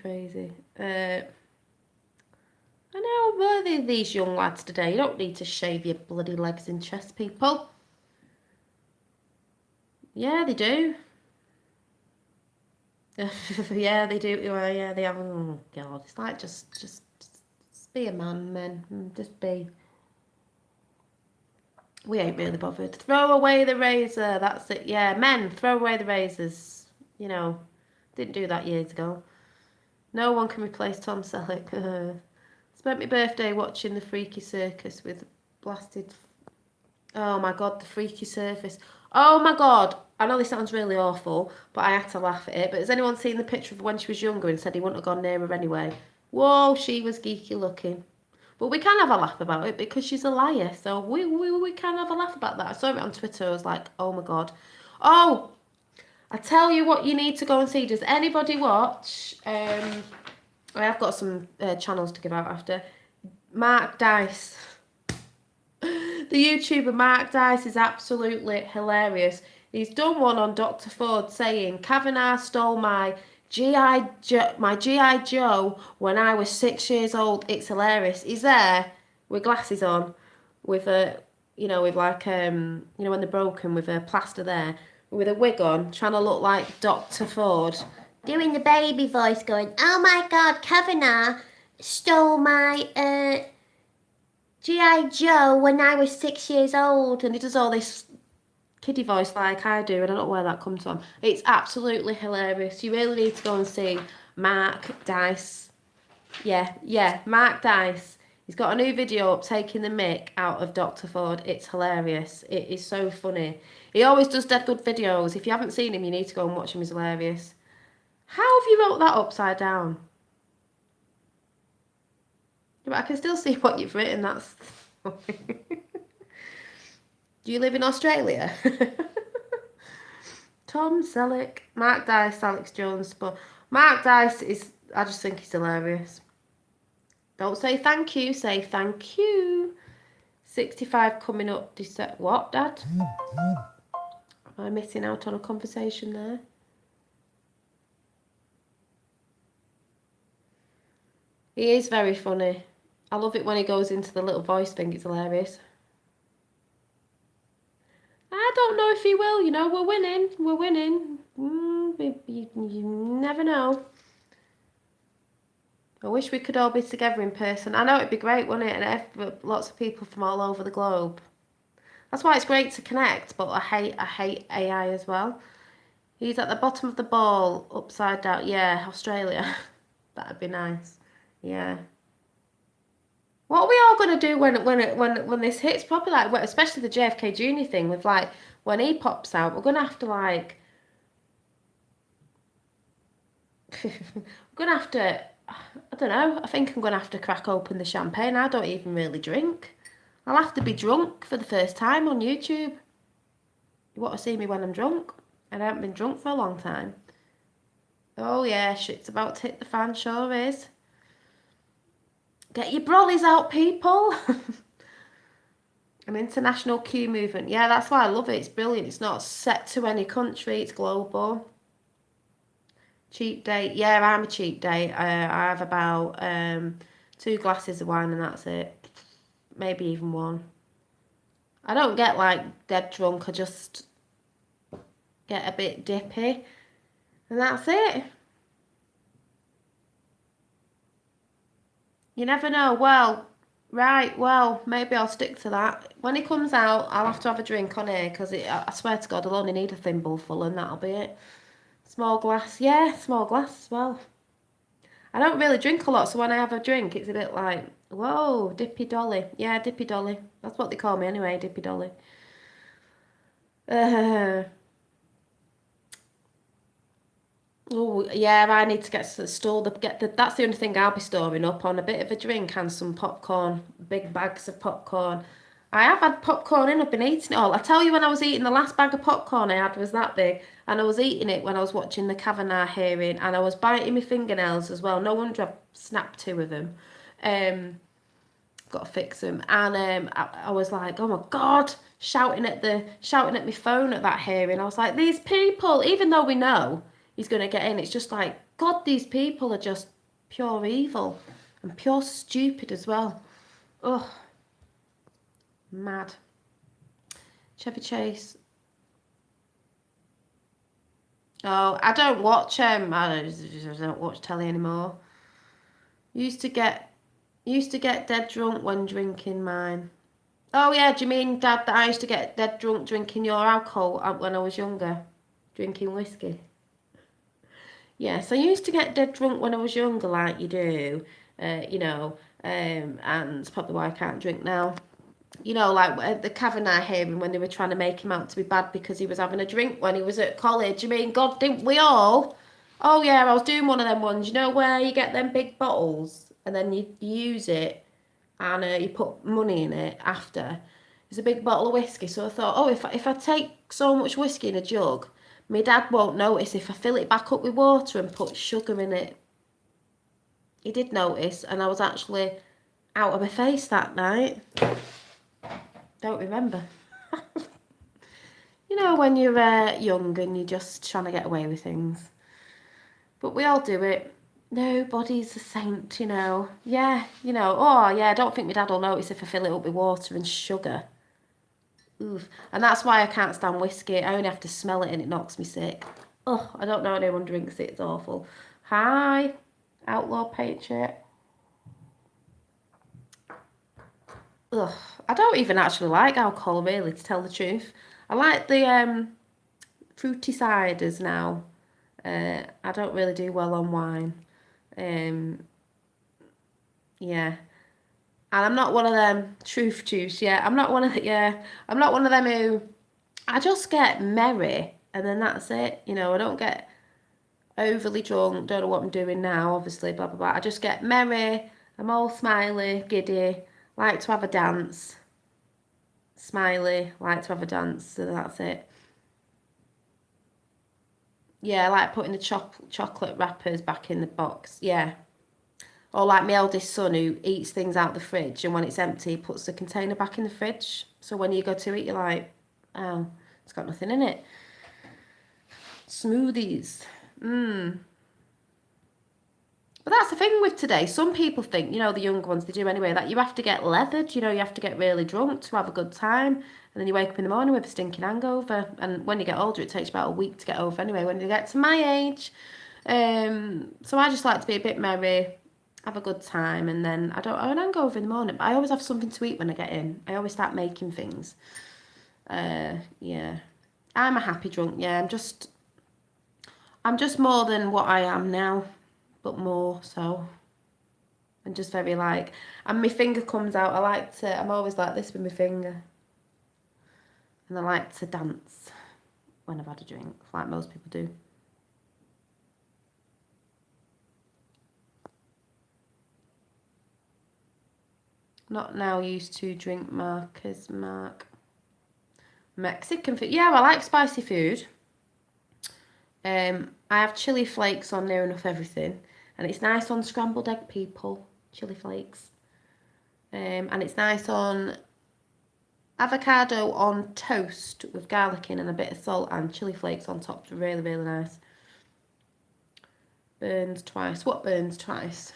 I know, where are these young lads today? You don't need to shave your bloody legs and chest, people. Yeah, they do. Yeah, they do. Yeah, they have. Oh, God. It's like just be a man, men. Just be. We ain't really bothered. Throw away the razor. That's it. Yeah, men, throw away the razors. You know, didn't do that years ago. No one can replace Tom Selleck. Spent my birthday watching the Freaky Circus with blasted. Oh my God, the Freaky Circus. Oh my God. I know this sounds really awful, but I had to laugh at it. But has anyone seen the picture of when she was younger and said he wouldn't have gone near her anyway? Whoa, she was geeky looking. But we can have a laugh about it because she's a liar. So we can have a laugh about that. I saw it on Twitter. I was like, oh my God. Oh, I tell you what you need to go and see. Does anybody watch? I have got some channels to give out after. Mark Dice. The YouTuber Mark Dice is absolutely hilarious. He's done one on Dr. Ford saying Kavanaugh stole my GI Joe when I was 6 years old. It's hilarious. He's there with glasses on, with a with like when they're broken, with a plaster there, with a wig on, trying to look like Dr. Ford, doing the baby voice, going, "Oh my God, Kavanaugh stole my G.I. Joe when I was 6 years old," and he does all this kiddie voice like I do, and I don't know where that comes from. It's absolutely hilarious. You really need to go and see Mark Dice. Yeah, Mark Dice. He's got a new video up taking the mick out of Dr. Ford. It's hilarious. It is so funny. He always does dead good videos. If you haven't seen him, you need to go and watch him. He's hilarious. How have you wrote that upside down? But I can still see what you've written. That's. Do you live in Australia? Tom Selleck, Mark Dice, Alex Jones, but Mark Dice is. I just think he's hilarious. Don't say thank you. Say thank you. 65 coming up. What, Dad? Am I missing out on a conversation there? He is very funny. I love it when he goes into the little voice thing. It's hilarious. I don't know if he will. We're winning. We're winning. You never know. I wish we could all be together in person. I know it'd be great, wouldn't it? And lots of people from all over the globe. That's why it's great to connect. But I hate AI as well. He's at the bottom of the ball, upside down. Yeah, Australia. That'd be nice. Yeah. What are we all gonna do when this hits properly? Like, especially the JFK Jr. thing with like when he pops out, we're gonna have to like. we're gonna have to. I don't know. I think I'm gonna have to crack open the champagne. I don't even really drink. I'll have to be drunk for the first time on YouTube. You want to see me when I'm drunk? And I haven't been drunk for a long time. Oh yeah, shit's about to hit the fan. Sure is. Get your brollies out, people. An international Q movement. Yeah, that's why I love it. It's brilliant. It's not set to any country. It's global. Cheap date. Yeah, I'm a cheap date. I have about 2 glasses of wine and that's it. Maybe even 1. I don't get like dead drunk. I just get a bit dippy. And that's it. You never know. Well, maybe I'll stick to that. When it comes out, I'll have to have a drink on here because I swear to God, I'll only need a thimble full and that'll be it. Small glass, yeah, small glass as well. I don't really drink a lot, so when I have a drink, it's a bit like, whoa, Dippy Dolly. Yeah, Dippy Dolly. That's what they call me anyway, Dippy Dolly. Uh, oh, yeah, I need to get stored up. That's the only thing I'll be storing up on, a bit of a drink and some popcorn, big bags of popcorn. I have had popcorn in, I've been eating it all. I tell you, when I was eating the last bag of popcorn I had was that big, and I was eating it when I was watching the Kavanaugh hearing, and I was biting my fingernails as well. No wonder I've snapped two of them. Um, got to fix them. And I was like, oh my God, shouting at my phone at that hearing. I was like, these people, even though we know he's going to get in, it's just like, God, these people are just pure evil and pure stupid as well. Ugh, mad. Chevy Chase. Oh, I don't watch I don't watch telly anymore. Used to get dead drunk when drinking mine. Oh yeah, do you mean, Dad, that I used to get dead drunk drinking your alcohol when I was younger? Drinking whiskey? Yes, I used to get dead drunk when I was younger, like you do, and it's probably why I can't drink now. You know, like at the Kavanaugh hearing when they were trying to make him out to be bad because he was having a drink when he was at college. I mean, God, didn't we all? Oh yeah, I was doing one of them ones, you know, where you get them big bottles and then you use it and you put money in it after. It's a big bottle of whiskey, so I thought, oh, if I take so much whiskey in a jug, my dad won't notice if I fill it back up with water and put sugar in it. He did notice, and I was actually out of my face that night. Don't remember. You know, when you're young and you're just trying to get away with things. But we all do it. Nobody's a saint, you know. Yeah, you know. Oh, yeah, I don't think my dad will notice if I fill it up with water and sugar. Oof. And that's why I can't stand whiskey. I only have to smell it and it knocks me sick. Oh, I don't know anyone drinks it. It's awful. Hi, Outlaw Patriot. Ugh, I don't even actually like alcohol, really, to tell the truth. I like the fruity ciders now. I don't really do well on wine. Um, yeah. And I'm not one of them truth juice, yeah. I'm not one of them who I just get merry and then that's it. You know, I don't get overly drunk, don't know what I'm doing now, obviously, blah blah blah. I just get merry, I'm all smiley, giddy, like to have a dance. Smiley, like to have a dance, so that's it. Yeah, I like putting the chocolate wrappers back in the box. Yeah. Or like my eldest son who eats things out the fridge and when it's empty, he puts the container back in the fridge. So when you go to eat, you're like, oh, it's got nothing in it. Smoothies. Mmm. But that's the thing with today. Some people think, you know, the young ones, they do anyway, that you have to get leathered, you know, you have to get really drunk to have a good time. And then you wake up in the morning with a stinking hangover. And when you get older, it takes about a week to get over anyway, when you get to my age. So I just like to be a bit merry, have a good time, and then I don't have an hangover in the morning. But I always have something to eat when I get in. I always start making things. Yeah. I'm a happy drunk, yeah. I'm just more than what I am now, but more so. And just very like, and my finger comes out. I'm always like this with my finger. And I like to dance when I've had a drink, like most people do. Not now used to drink Marcus Mark. Mexican food. Yeah, I like spicy food. I have chili flakes on near enough everything. And it's nice on scrambled egg, people. Chili flakes. And it's nice on avocado on toast with garlic in and a bit of salt and chili flakes on top. Really, really nice. Burns twice. What burns twice?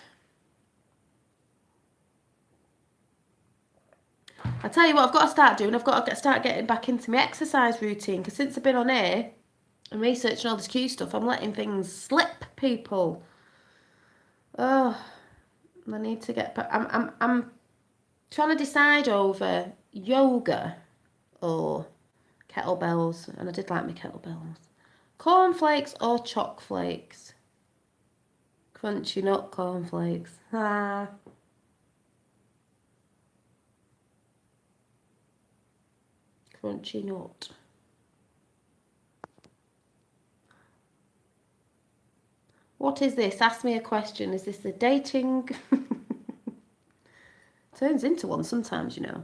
I tell you what, I've got to start doing. I've got to start getting back into my exercise routine because since I've been on here and researching all this Q stuff, I'm letting things slip, people. Oh, I need to get. I'm trying to decide over yoga or kettlebells, and I did like my kettlebells. Cornflakes or choc flakes? Crunchy nut cornflakes. Ah. Crunchy nut. What is this? Ask me a question. Is this a dating? Turns into one sometimes, you know.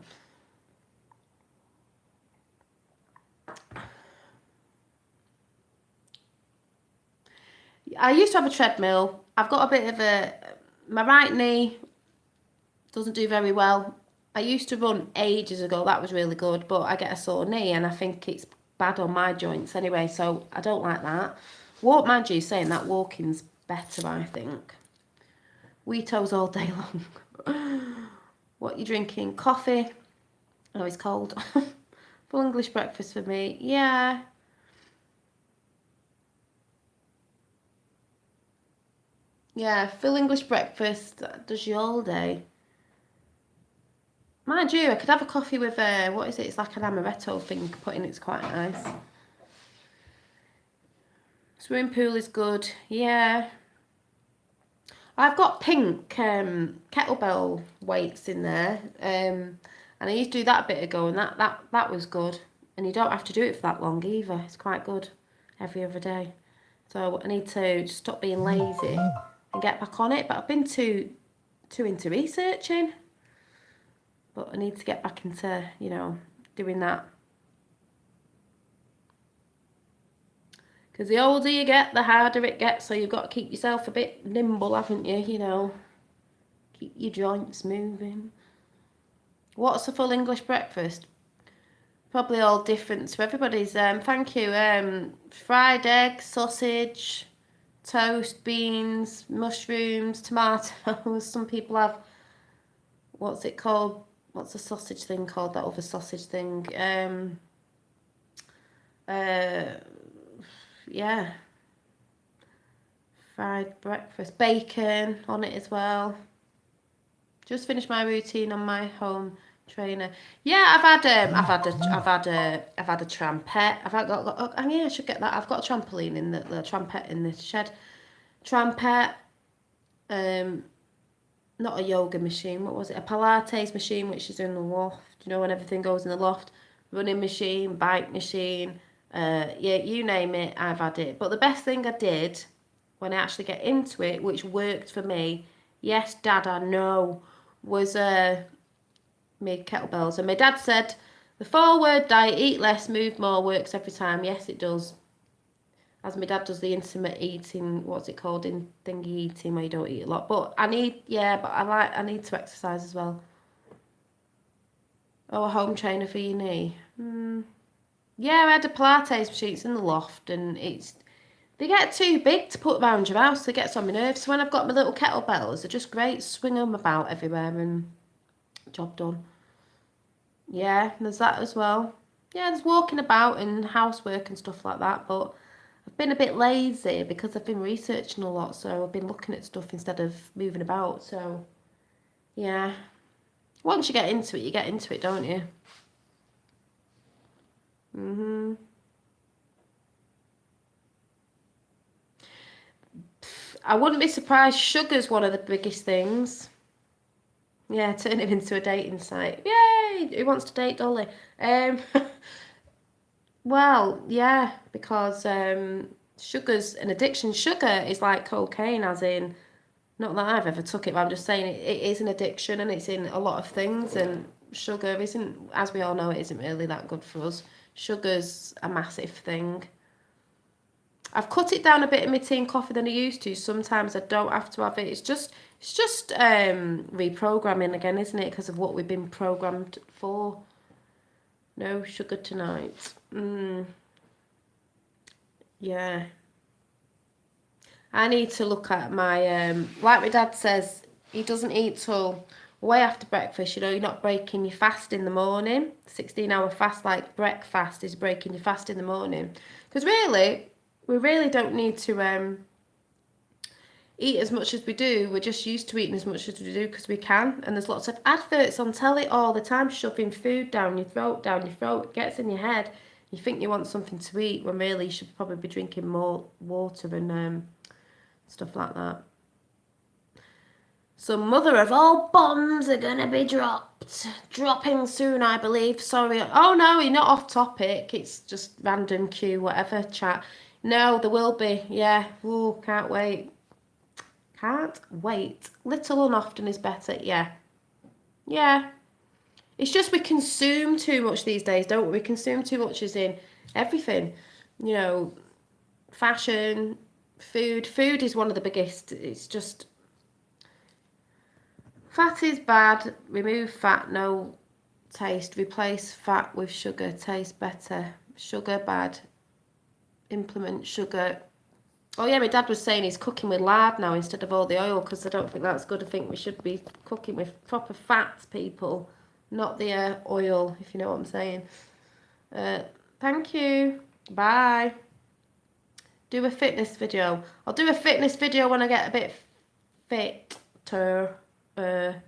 I used to have a treadmill. I've got a bit of my right knee doesn't do very well. I used to run ages ago. That was really good, but I get a sore knee and I think it's bad on my joints anyway, so I don't like that. Mind you, saying that walking's better, I think. Wheatos all day long. What you drinking? Coffee? Oh, it's cold. Full English breakfast for me. Yeah. Yeah, full English breakfast. That does you all day. Mind you, I could have a coffee with what is it? It's like an amaretto thing put in. It's quite nice. Swimming pool is good. Yeah. I've got pink kettlebell weights in there. And I used to do that a bit ago, and that was good. And you don't have to do it for that long either. It's quite good every other day. So I need to stop being lazy and get back on it. But I've been too into researching. But I need to get back into, you know, doing that. Because the older you get, the harder it gets. So you've got to keep yourself a bit nimble, haven't you? You know, keep your joints moving. What's a full English breakfast? Probably all different to everybody's. Thank you. Fried egg, sausage, toast, beans, mushrooms, tomatoes. Some people have, what's it called? What's the sausage thing called? That other sausage thing. Yeah. Fried breakfast. Bacon on it as well. Just finished my routine on my home trainer. Yeah, I've had a trampette. Yeah, I should get that. I've got a trampoline in the trampette in the shed. Trampette, not a yoga machine. What was it? A Pilates machine, which is in the loft. You know, when everything goes in the loft. Running machine, bike machine. Yeah, you name it, I've had it. But the best thing I did when I actually get into it, which worked for me, yes, Dad, I know, was made kettlebells. And my dad said the 4-word diet, eat less, move more, works every time. Yes, it does. As my dad does the intermittent eating, what's it called, in thingy eating, where you don't eat a lot. But I need to exercise as well. Oh, a home trainer for your knee. Yeah, I had a Pilates machine. It's in the loft, and they get too big to put around your house. It gets on my nerves. So when I've got my little kettlebells, they're just great. Swing them about everywhere, and job done. Yeah, there's that as well. Yeah, there's walking about and housework and stuff like that. But I've been a bit lazy because I've been researching a lot. So I've been looking at stuff instead of moving about. So yeah, once you get into it, don't you? I wouldn't be surprised. Sugar's one of the biggest things. Yeah, turn it into a dating site. Yay! Who wants to date Dolly? Um, well, yeah, because sugar's an addiction. Sugar is like cocaine, as in, not that I've ever took it, but I'm just saying it is an addiction and it's in a lot of things. And sugar isn't, as we all know, it isn't really that good for us. Sugar's a massive thing. I've cut it down a bit in my tea and coffee than I used to. Sometimes I don't have to have it. It's just reprogramming again, isn't it? Because of what we've been programmed for. No sugar tonight. Yeah. I need to look at my like my dad says, he doesn't eat till way after breakfast. You know, you're not breaking your fast in the morning. 16-hour fast, like breakfast, is breaking your fast in the morning. Because really, we really don't need to eat as much as we do. We're just used to eating as much as we do because we can. And there's lots of adverts on telly all the time shoving food down your throat, It gets in your head. You think you want something to eat when really you should probably be drinking more water and stuff like that. Some mother of all bombs are gonna be dropping soon, I believe. Sorry. Oh no, you're not off topic. It's just random Q, whatever chat. No, there will be. Yeah. Ooh, can't wait. Can't wait. Little and often is better. Yeah. Yeah. It's just we consume too much these days, don't we? We consume too much as in everything. You know, fashion, food. Food is one of the biggest. It's just fat is bad. Remove fat, no taste. Replace fat with sugar, taste better. Sugar bad. Implement sugar. Oh yeah, my dad was saying he's cooking with lard now instead of all the oil because I don't think that's good. I think we should be cooking with proper fats, people, not the oil, if you know what I'm saying. Thank you. Bye. Do a fitness video. I'll do a fitness video when I get a bit fitter. Get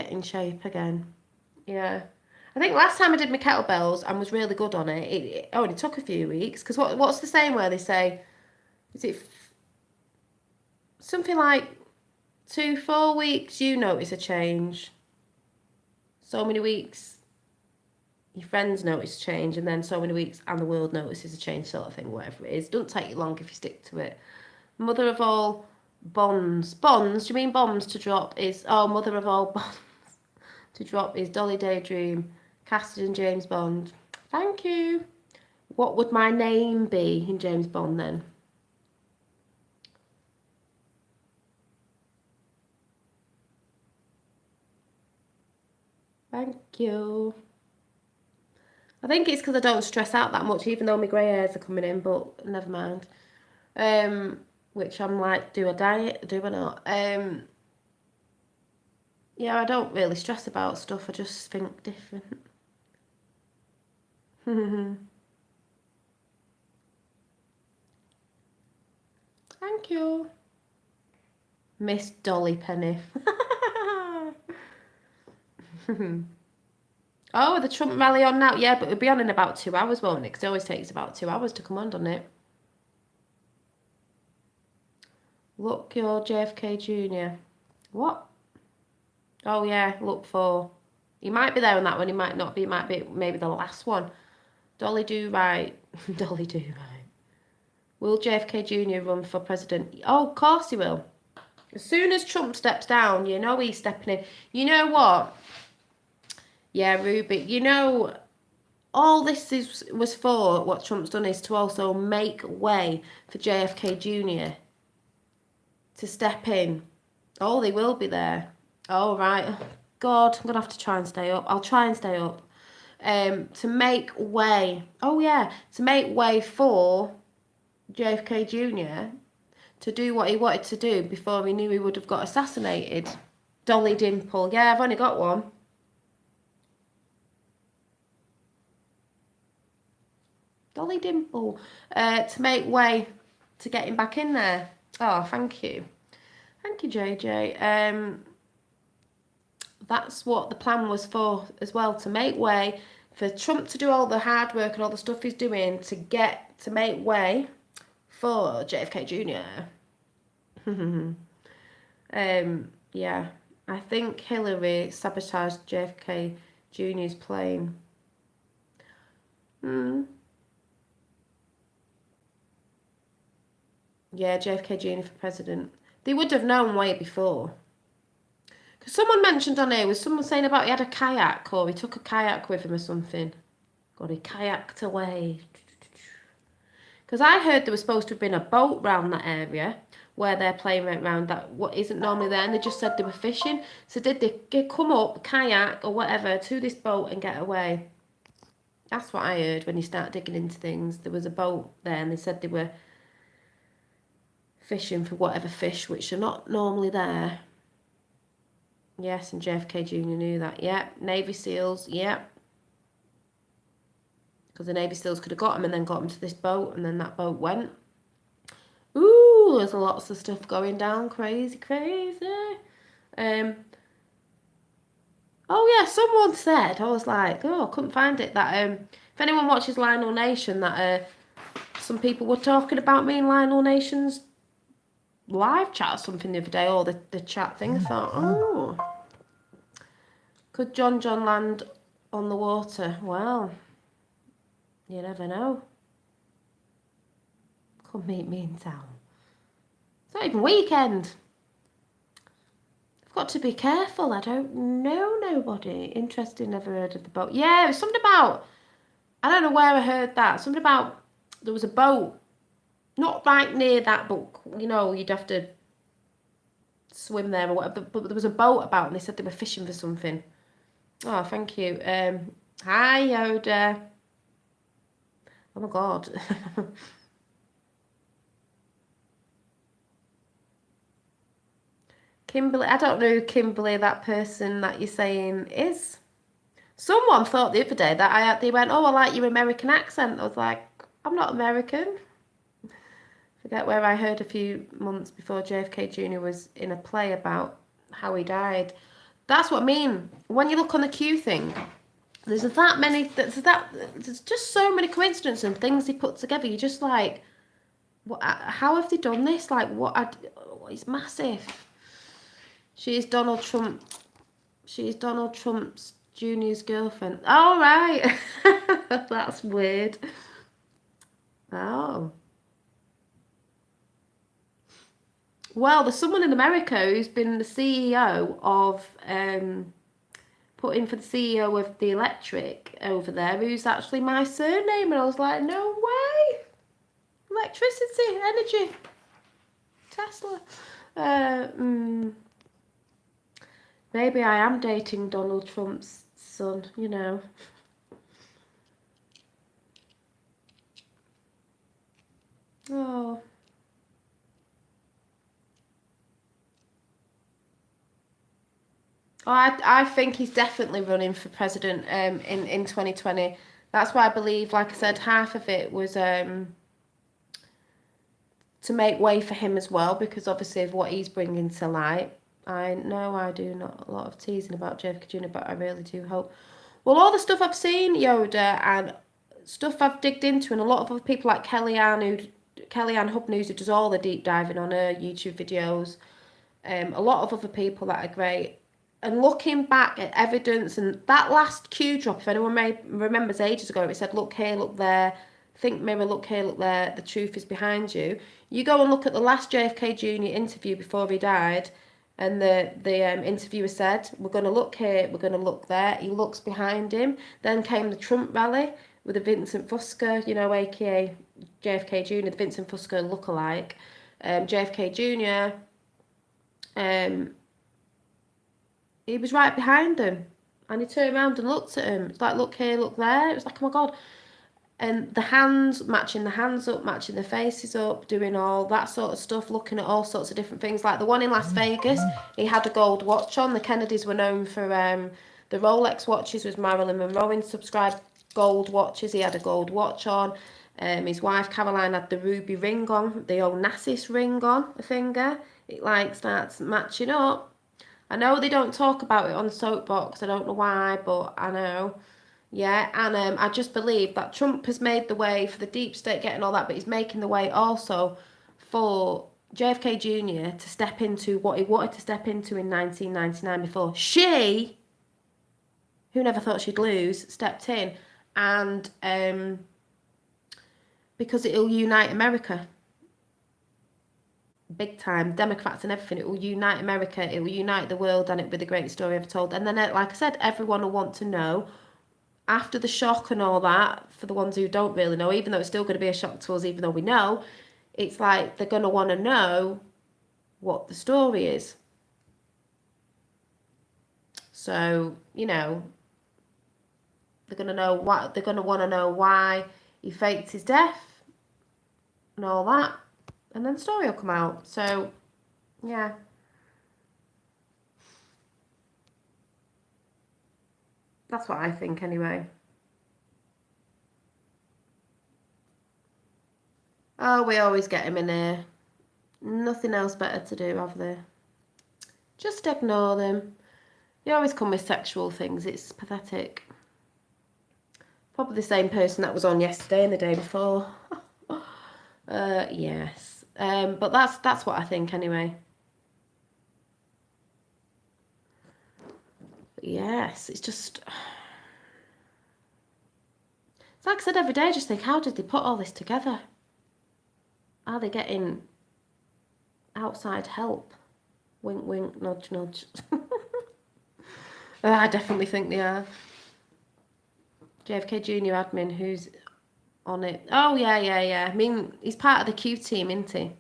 in shape again. Yeah. I think last time I did my kettlebells and was really good on it, it only took a few weeks. Because what's the saying where they say, is it something like 4 weeks you notice a change? So many weeks your friends notice a change, and then so many weeks and the world notices a change, sort of thing, whatever it is. Doesn't take you long if you stick to it. Mother of all bonds. Bonds? Do you mean bombs to drop? Mother of all bonds to drop is Dolly Daydream, casted in James Bond. Thank you. What would my name be in James Bond then? Thank you. I think it's because I don't stress out that much, even though my grey hairs are coming in, but never mind. Which I'm like, do I diet? Do I not? Yeah, I don't really stress about stuff. I just think different. Thank you. Miss Dolly Penny. Oh, the Trump rally on now? Yeah, but it'll be on in about 2 hours, won't it? Because it always takes about 2 hours to come on, doesn't it? Look, your JFK Jr. What? Oh, yeah, look for. He might be there on that one. He might not be. It might be maybe the last one. Dolly do right. Dolly do right. Will JFK Jr. run for president? Oh, of course he will. As soon as Trump steps down, you know he's stepping in. You know what? Yeah, Ruby. You know, all this was for, what Trump's done is to also make way for JFK Jr. to step in. Oh, they will be there. Oh, right. God, I'm going to have to try and stay up. I'll try and stay up. To make way. Oh, yeah. To make way for JFK Jr. to do what he wanted to do before he knew he would have got assassinated. Dolly Dimple. Yeah, I've only got one. Dolly Dimple. To make way to get him back in there. Oh, thank you. Thank you, JJ. That's what the plan was for as well, to make way for Trump to do all the hard work and all the stuff he's doing to make way for JFK Jr. Yeah, I think Hillary sabotaged JFK Jr.'s plane. Yeah, JFK Jr. for president. They would have known way before. Because someone mentioned on here, was someone saying about he had a kayak, or he took a kayak with him or something. God, he kayaked away. Because I heard there was supposed to have been a boat round that area where their plane went round that what isn't normally there, and they just said they were fishing. So did they come up, kayak or whatever, to this boat and get away? That's what I heard when you start digging into things. There was a boat there and they said they were fishing for whatever fish, which are not normally there. Yes, and JFK Jr. knew that. Yep, Navy SEALs, yep. Because the Navy SEALs could have got him and then got him to this boat, and then that boat went. Ooh, there's lots of stuff going down. Crazy, crazy. Oh, yeah, someone said, I was like, I couldn't find it, that if anyone watches Lionel Nation, that some people were talking about me in Lionel Nation's live chat or something the other day, or the chat thing. I thought, oh, could John land on the water? Well, you never know. Come meet me in town. It's not even weekend. I've got to be careful. I don't know nobody. Interesting, never heard of the boat. Yeah, it was something about, I don't know where I heard that. Something about, there was a boat, not right near that, but, you know, you'd have to swim there or whatever. But there was a boat about and they said they were fishing for something. Oh, thank you. Hi, Yoda. Oh my God. Kimberly, I don't know who Kimberly, that person that you're saying is. Someone thought the other day that they went, oh, I like your American accent. I was like, I'm not American. Forget where I heard a few months before JFK Jr. was in a play about how he died. That's what I mean. When you look on the Q thing, there's just so many coincidences and things they put together. You're just like, what? How have they done this? Like, it's massive. She's Donald Trump. She's Donald Trump's Junior's girlfriend. Oh, right. That's weird. Oh. Well, there's someone in America who's been the CEO of, put in for the CEO of the electric over there, who's actually my surname. And I was like, no way. Electricity, energy, Tesla. Maybe I am dating Donald Trump's son, you know. Oh. Oh, I think he's definitely running for president in 2020. That's why I believe, like I said, half of it was to make way for him as well, because obviously of what he's bringing to light. I know I do not a lot of teasing about JFK Jr., but I really do hope. Well, all the stuff I've seen, Yoda, and stuff I've digged into, and a lot of other people like Kellyanne Hub News, who does all the deep diving on her YouTube videos, a lot of other people that are great. And looking back at evidence, and that last Q drop, if anyone remembers ages ago, it said, look here, look there, think mirror, look here, look there, the truth is behind you. You go and look at the last JFK Jr. interview before he died, and the interviewer said, we're going to look here, we're going to look there. He looks behind him. Then came the Trump rally with the Vincent Fusco, you know, aka JFK Jr., the Vincent Fusco lookalike. JFK Jr., he was right behind him, and he turned around and looked at him. It's like, look here, look there. It was like, oh my God. And the hands, matching the hands up, matching the faces up, doing all that sort of stuff, looking at all sorts of different things. Like the one in Las Vegas, he had a gold watch on. The Kennedys were known for the Rolex watches, was Marilyn Monroe subscribed gold watches. He had a gold watch on. His wife Caroline had the ruby ring on, the Onassis ring on the finger. It like starts matching up. I know they don't talk about it on Soapbox. I don't know why, but I know. Yeah, and I just believe that Trump has made the way for the deep state getting all that, but he's making the way also for JFK Jr. to step into what he wanted to step into in 1999 before she, who never thought she'd lose, stepped in. And because it'll unite America. Big time, Democrats and everything. It will unite America, it will unite the world, and it'll be the greatest story ever told. And then, like I said, everyone will want to know after the shock and all that. For the ones who don't really know, even though it's still going to be a shock to us, even though we know, it's like they're going to want to know what the story is. So, you know, they're going to know what they're going to want to know, why he faked his death and all that. And then the story will come out. So, yeah. That's what I think, anyway. Oh, we always get him in here. Nothing else better to do, have they? Just ignore them. They always come with sexual things. It's pathetic. Probably the same person that was on yesterday and the day before. Yes. But that's what I think anyway. But yes, it's just, it's like I said every day, I just think, how did they put all this together? Are they getting outside help? Wink, wink, nudge, nudge. I definitely think they are. JFK Junior admin, who's on it? Oh yeah. I mean, he's part of the Q team, isn't he?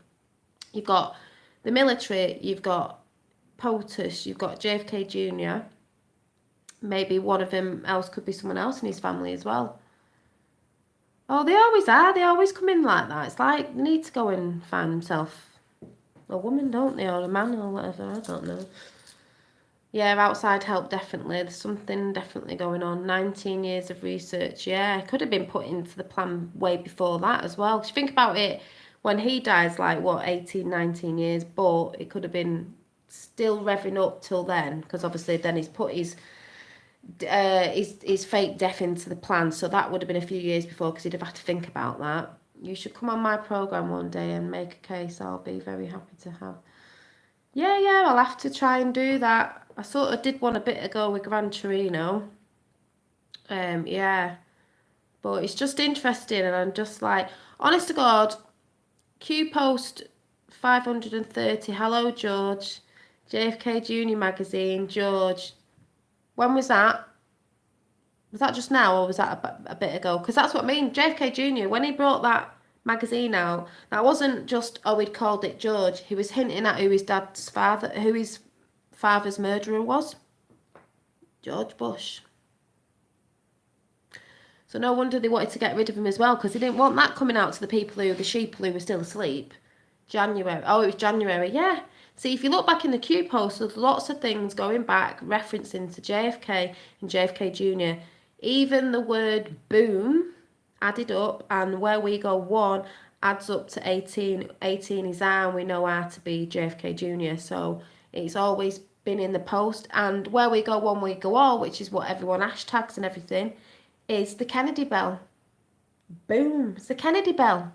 You've got the military, you've got POTUS, you've got JFK Junior. Maybe one of them else could be someone else in his family as well. Oh, they always are. They always come in like that. It's like they need to go and find themselves a woman, don't they, or a man or whatever. I don't know. Yeah, outside help, definitely. There's something definitely going on. 19 years of research, yeah. Could have been put into the plan way before that as well. Because you think about it, when he dies, like, what, 18, 19 years, but it could have been still revving up till then. Because obviously then he's put his fake death into the plan. So that would have been a few years before because he'd have had to think about that. You should come on my programme one day and make a case. I'll be very happy to have. Yeah, I'll have to try and do that. I sort of did one a bit ago with Gran Torino. Yeah. But it's just interesting and I'm just like, honest to God, Q Post 530, hello George. JFK Junior magazine, George. When was that? Was that just now or was that a bit ago? Because that's what I mean. JFK Junior, when he brought that magazine out, that wasn't just, oh, he'd called it George. He was hinting at who his father's murderer was. George Bush. So no wonder they wanted to get rid of him as well, because they didn't want that coming out to the sheep who were still asleep. January. Oh, it was January. Yeah. See, if you look back in the Q post, there's lots of things going back referencing to JFK and JFK Jr. Even the word boom added up, and where we go one adds up to 18. 18 is R, and we know R to be JFK Jr. So it's always been in the post. And where we go one, we go all, which is what everyone hashtags and everything, is the Kennedy bell. Boom. It's the Kennedy bell.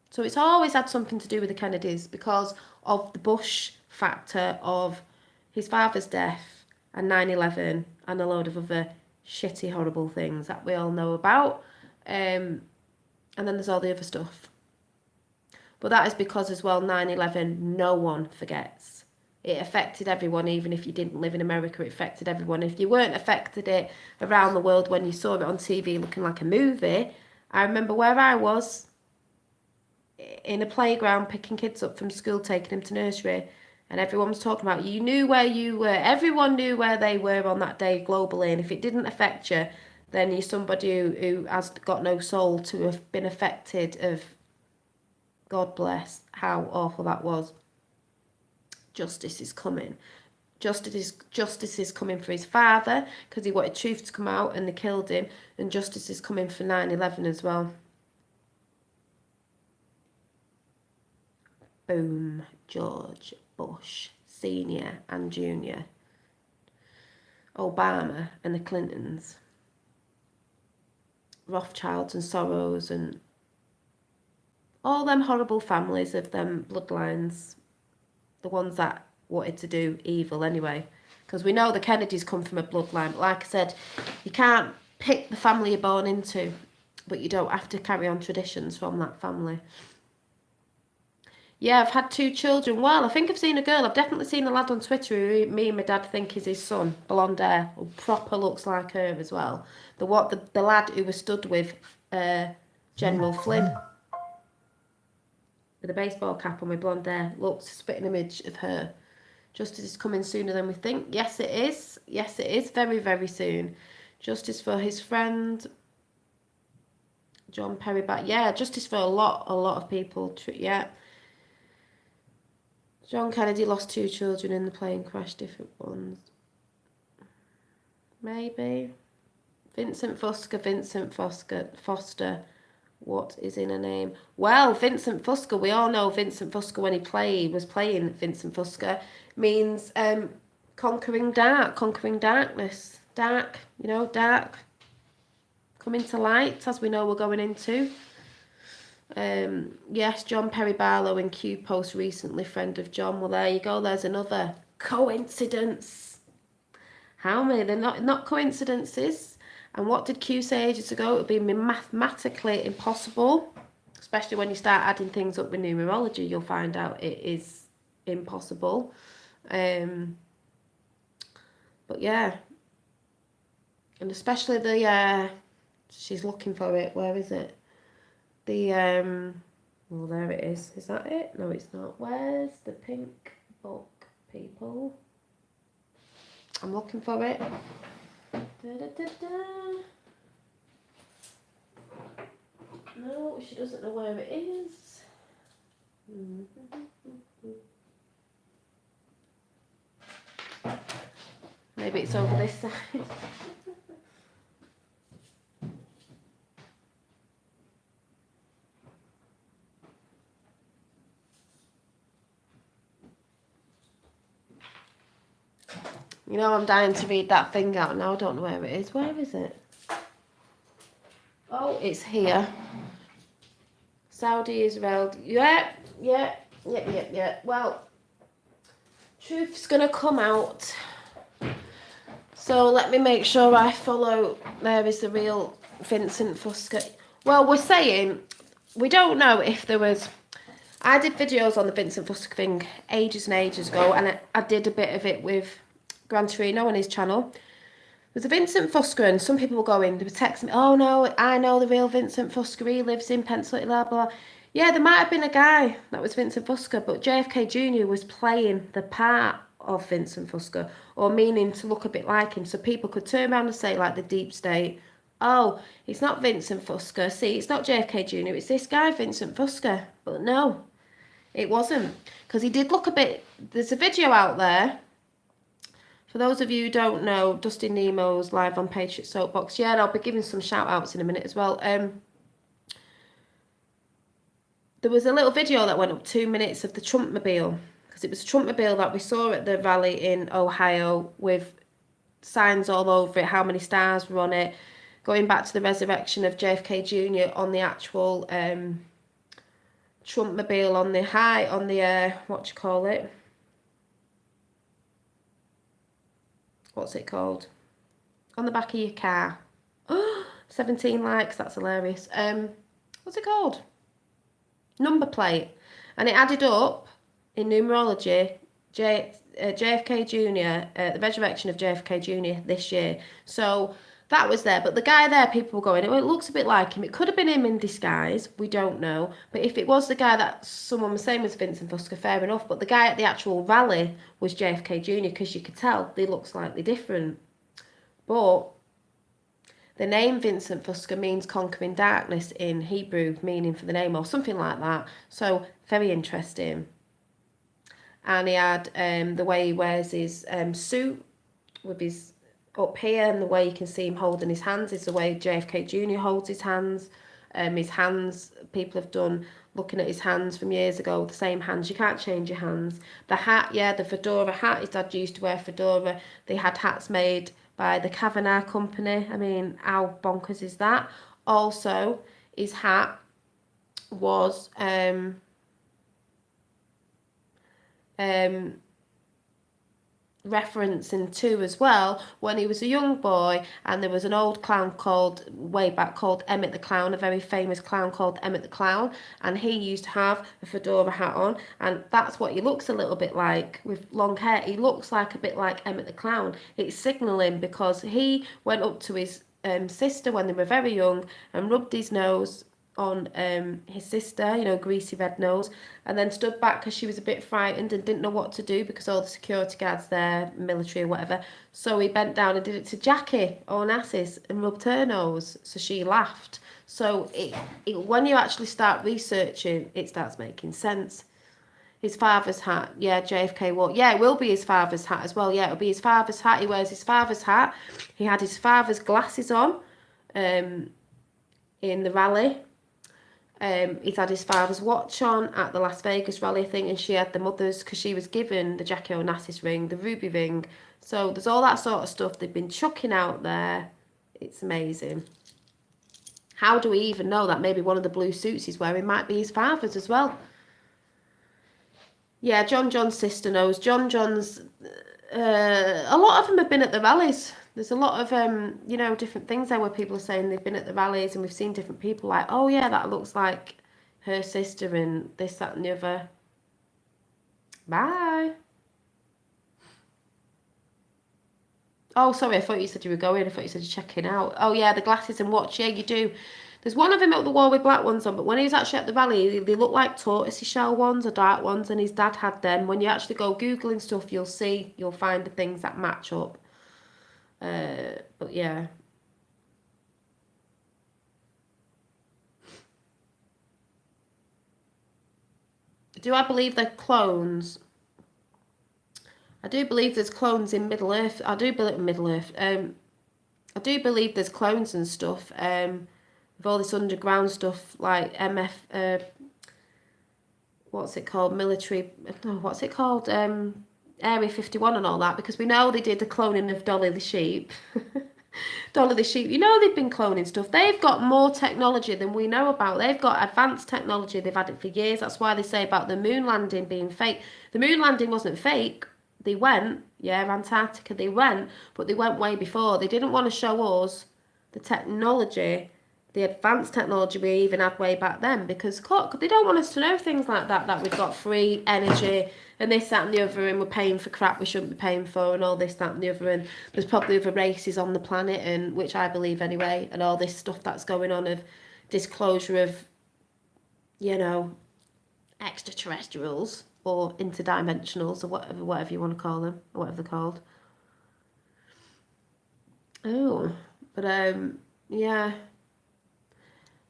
So it's always had something to do with the Kennedys because of the Bush factor of his father's death and 9/11 and a load of other shitty, horrible things that we all know about. And then there's all the other stuff. But that is because as well, 9/11, no one forgets. It affected everyone, even if you didn't live in America, it affected everyone. If you weren't affected it around the world when you saw it on TV looking like a movie, I remember where I was in a playground picking kids up from school, taking them to nursery, and everyone was talking about you knew where you were. Everyone knew where they were on that day globally, and if it didn't affect you, then you're somebody who has got no soul to have been affected. Of God bless how awful that was. Justice is coming. Justice is coming for his father because he wanted truth to come out and they killed him, and justice is coming for 9/11 as well. Boom. George Bush Senior and Junior, Obama and the Clintons, Rothschilds and Soros, and all them horrible families of them bloodlines, the ones that wanted to do evil anyway. Because we know the Kennedys come from a bloodline, but like I said, you can't pick the family you're born into, but you don't have to carry on traditions from that family. Yeah, I've had 2 children. Well, I think I've seen a girl. I've definitely seen a lad on Twitter who me and my dad think is his son. Blonde hair, who proper looks like her as well. The lad who was stood with General Flynn with a baseball cap on with blonde hair looks a spitting image of her. Justice is coming sooner than we think. Yes, it is. Yes, it is. Very, very soon. Justice for his friend John Perry back. Yeah, justice for a lot of people. Yeah. John Kennedy lost 2 children in the plane crash, different ones. Maybe. Vincent Foster. What is in a name? Well, Vincent Fosca, we all know Vincent Fosca when he was playing Vincent Fosca, means conquering darkness. Dark, dark. Coming to light, as we know we're going into. Yes, John Perry Barlow in Q post recently, friend of John. Well, there you go. There's another coincidence. How many? They're not coincidences. And what did Q say ages ago? It would be mathematically impossible, especially when you start adding things up with numerology. You'll find out it is impossible. But yeah, and especially the she's looking for it. Where is it? The well, there it is. Is that it? No, it's not. Where's the pink book, people? I'm looking for it. Da, da, da, da. No, she doesn't know where it is. Maybe it's over this side. You know, I'm dying to read that thing out now. I don't know where it is. Where is it? Oh, it's here. Saudi, Israel. Yeah. Well, truth's gonna come out. So let me make sure I follow. There is the real Vincent Fusca. Well, we're saying we don't know if there was. I did videos on the Vincent Fusca thing ages and ages ago, and I did a bit of it with Gran Torino on his channel. There's a Vincent Fusca, and some people were going, they were texting me, oh no, I know the real Vincent Fusca, he lives in Pennsylvania, blah, blah. Yeah, there might have been a guy that was Vincent Fusca, but JFK Jr. was playing the part of Vincent Fusca, or meaning to look a bit like him, so people could turn around and say, like the deep state, oh, it's not Vincent Fusca, see, it's not JFK Jr., it's this guy, Vincent Fusca. But no, it wasn't, because he did look a bit, there's a video out there. For those of you who don't know, Dustin Nemo's live on Patriot Soapbox. Yeah, and I'll be giving some shout outs in a minute as well. There was a little video that went up, 2 minutes of the Trumpmobile, because it was a Trumpmobile that we saw at the rally in Ohio with signs all over it, how many stars were on it, going back to the resurrection of JFK Jr. on the actual Trumpmobile on the what do you call it? What's it called? On the back of your car. 17 likes, that's hilarious. What's it called? Number plate. And it added up in numerology, JFK Jr., the resurrection of JFK Jr. this year. So that was there. But the guy there, people were going, oh, it looks a bit like him. It could have been him in disguise. We don't know. But if it was the guy that someone was saying was Vincent Fusca, fair enough. But the guy at the actual rally was JFK Jr. because you could tell they look slightly different. But the name Vincent Fusca means conquering darkness in Hebrew, meaning for the name or something like that. So very interesting. And he had the way he wears his suit with his up here, and the way you can see him holding his hands is the way JFK Jr. holds his hands. His hands, people have done looking at his hands from years ago, the same hands. You can't change your hands. The hat, yeah, the fedora hat. His dad used to wear fedora. They had hats made by the Kavanagh Company. I mean, how bonkers is that? Also, his hat was referencing to as well when he was a young boy, and there was an old clown called way back called Emmett the Clown, a very famous clown called Emmett the Clown, and he used to have a fedora hat on, and that's what he looks a little bit like with long hair. He looks like a bit like Emmett the Clown. It's signaling because he went up to his sister when they were very young and rubbed his nose on his sister, you know, greasy red nose, and then stood back because she was a bit frightened and didn't know what to do because all the security guards there, military or whatever. So he bent down and did it to Jackie Onassis and rubbed her nose, so she laughed. So when you actually start researching, it starts making sense. His father's hat, yeah, JFK wore. Yeah, it will be his father's hat as well. Yeah, it'll be his father's hat. He wears his father's hat. He had his father's glasses on in the rally. He's had his father's watch on at the Las Vegas rally thing, and she had the mother's because she was given the Jackie Onassis ring, the ruby ring. So there's all that sort of stuff they've been chucking out there. It's amazing. How do we even know that maybe one of the blue suits he's wearing might be his father's as well? Yeah, John John's sister knows. John John's, a lot of them have been at the rallies. There's a lot of, different things there where people are saying they've been at the rallies and we've seen different people like, oh yeah, that looks like her sister and this, that and the other. Bye. Oh, sorry, I thought you said you were going. I thought you said you're checking out. Oh yeah, the glasses and watch. Yeah, you do. There's one of him up the wall with black ones on, but when he was actually at the rally, they look like tortoisey shell ones or dark ones, and his dad had them. When you actually go Googling stuff, you'll find the things that match up. But yeah. Do I believe they're clones? I do believe there's clones in Middle Earth. I do believe in Middle Earth. I do believe there's clones and stuff. With all this underground stuff like MF. What's it called? Military. No, what's it called? Area 51 and all that, because we know they did the cloning of Dolly the sheep. Dolly the sheep. You know they've been cloning stuff. They've got more technology than we know about. They've got advanced technology. They've had it for years. That's why they say about the moon landing being fake. The moon landing wasn't fake. They went, yeah, Antarctica, they went, but they went way before. They didn't want to show us the technology, the advanced technology we even had way back then, because they don't want us to know things like that we've got free energy and this, that and the other, and we're paying for crap we shouldn't be paying for, and all this, that and the other, and there's probably other races on the planet, and which I believe anyway, and all this stuff that's going on of disclosure of, extraterrestrials or interdimensionals or whatever you want to call them, or whatever they're called. Oh, but yeah.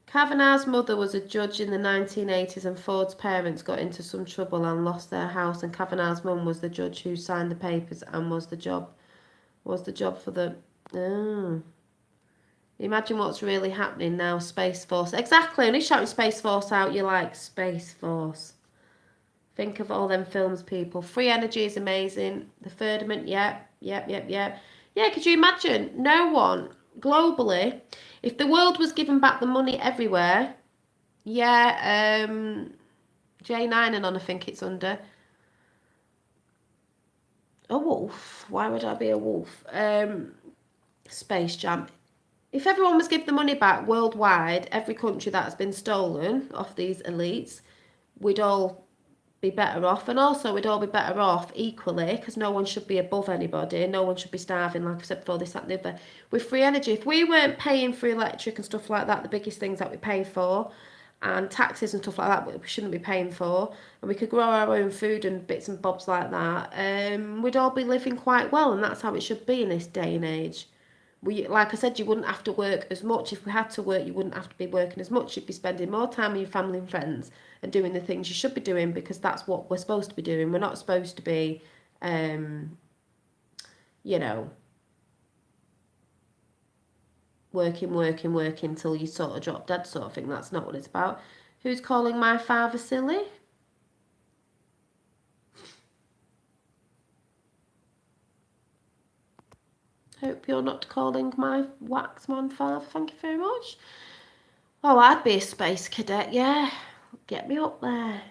Kavanagh's mother was a judge in the 1980s, and Ford's parents got into some trouble and lost their house, and Kavanagh's mum was the judge who signed the papers and was the job for the. Oh. Imagine what's really happening now, Space Force. Exactly, when you shouting Space Force out, you're like, Space Force. Think of all them films, people. Free energy is amazing. The Firmament, yep. Yeah, could you imagine? No one, globally, if the world was giving back the money everywhere, yeah, J9 and on, I think it's under. A wolf? Why would I be a wolf? Space Jam. If everyone was given the money back worldwide, every country that's been stolen off these elites, we'd all be better off, and also we'd all be better off equally, because no one should be above anybody, no one should be starving, like I said before, this, that and the other. With free energy, if we weren't paying for electric and stuff like that, the biggest things that we pay for, and taxes and stuff like that we shouldn't be paying for, and we could grow our own food and bits and bobs like that, we'd all be living quite well, and that's how it should be in this day and age. Like I said, you wouldn't have to work as much. If we had to work, you wouldn't have to be working as much. You'd be spending more time with your family and friends and doing the things you should be doing, because that's what we're supposed to be doing. We're not supposed to be, working till you sort of drop dead sort of thing. That's not what it's about. Who's calling my father silly? Hope you're not calling my waxman father. Thank you very much. Oh, I'd be a space cadet, yeah. Get me up there.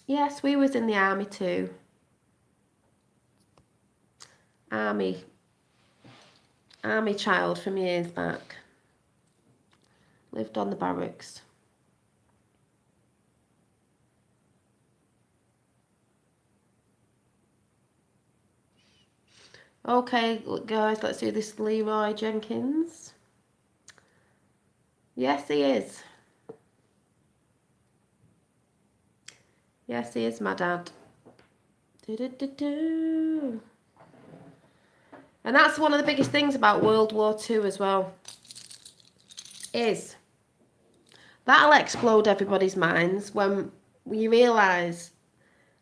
Yes, we was in the army too. Army child from years back. Lived on the barracks. Okay, guys, let's do this Leroy Jenkins. Yes, he is. Yes, he is my dad. Do-do-do-do. And that's one of the biggest things about World War II as well, is that'll explode everybody's minds when you realise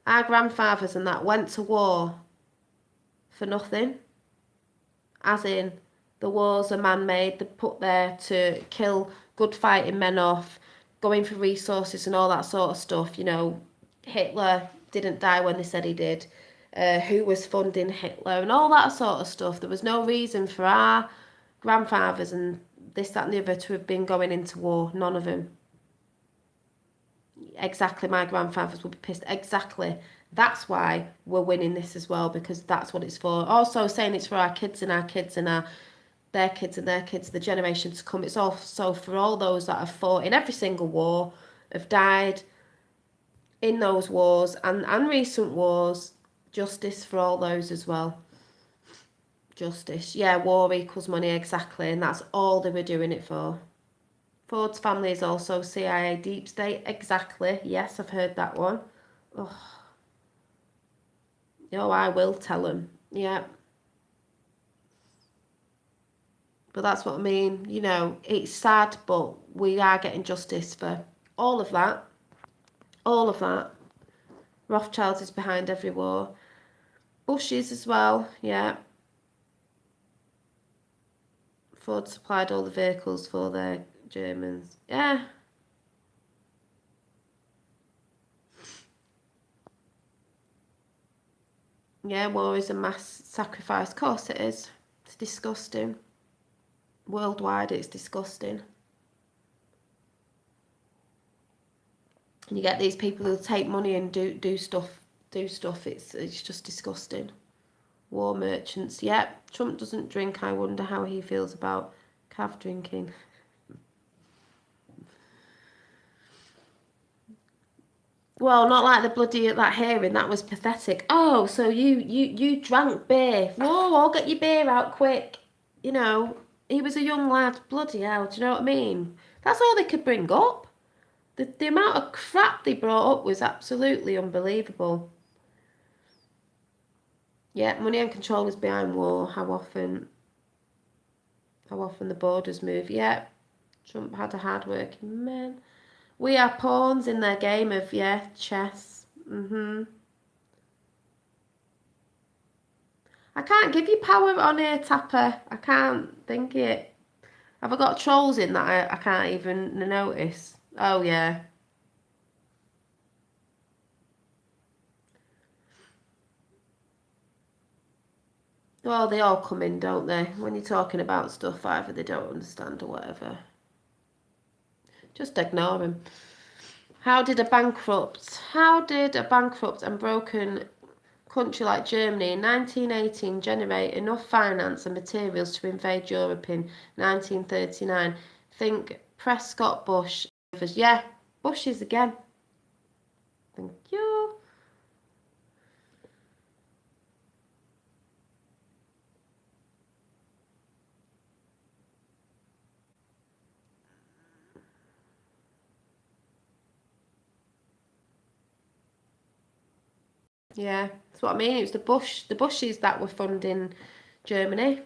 our grandfathers and that went to war for nothing. As in, the wars are man-made, they're put there to kill good fighting men off, going for resources and all that sort of stuff. Hitler didn't die when they said he did. Who was funding Hitler and all that sort of stuff. There was no reason for our grandfathers and this, that and the other to have been going into war. None of them. Exactly, my grandfathers would be pissed. Exactly. That's why we're winning this as well, because that's what it's for. Also saying it's for our kids and our kids and their kids and their kids, the generation to come. It's also for all those that have fought in every single war, have died in those wars and recent wars. Justice for all those as well. Justice. Yeah, war equals money, exactly. And that's all they were doing it for. Ford's family is also CIA deep state. Exactly. Yes, I've heard that one. Oh, oh, I will tell them. Yeah. But that's what I mean. You know, it's sad, but we are getting justice for all of that. All of that. Rothschilds is behind every war. Bushes as well. Yeah. Ford supplied all the vehicles for their Germans. Yeah. Yeah, war is a mass sacrifice. Of course it is. It's disgusting. Worldwide, it's disgusting. And you get these people who take money and do stuff. It's just disgusting. War merchants. Yep. Trump doesn't drink. I wonder how he feels about Cav drinking. Well, not like the bloody that hearing. That was pathetic. Oh, so you drank beer? Whoa! I'll get your beer out quick. You know, he was a young lad. Bloody hell! Do you know what I mean? That's all they could bring up. The amount of crap they brought up was absolutely unbelievable. Yeah, money and control is behind war. How often the borders move? Yeah, Trump had a hard-working man. We are pawns in their game of chess. I can't give you power on here, Tapper. I can't think it. Have I got trolls in that I can't even notice? Oh yeah. Well, they all come in, don't they? When you're talking about stuff, either they don't understand or whatever. Just ignore them. How did a bankrupt and broken country like Germany in 1918 generate enough finance and materials to invade Europe in 1939? Think Prescott Bush. Yeah, Bushes again. Thank you. Yeah, that's what I mean. It was the Bushes that were funding Germany.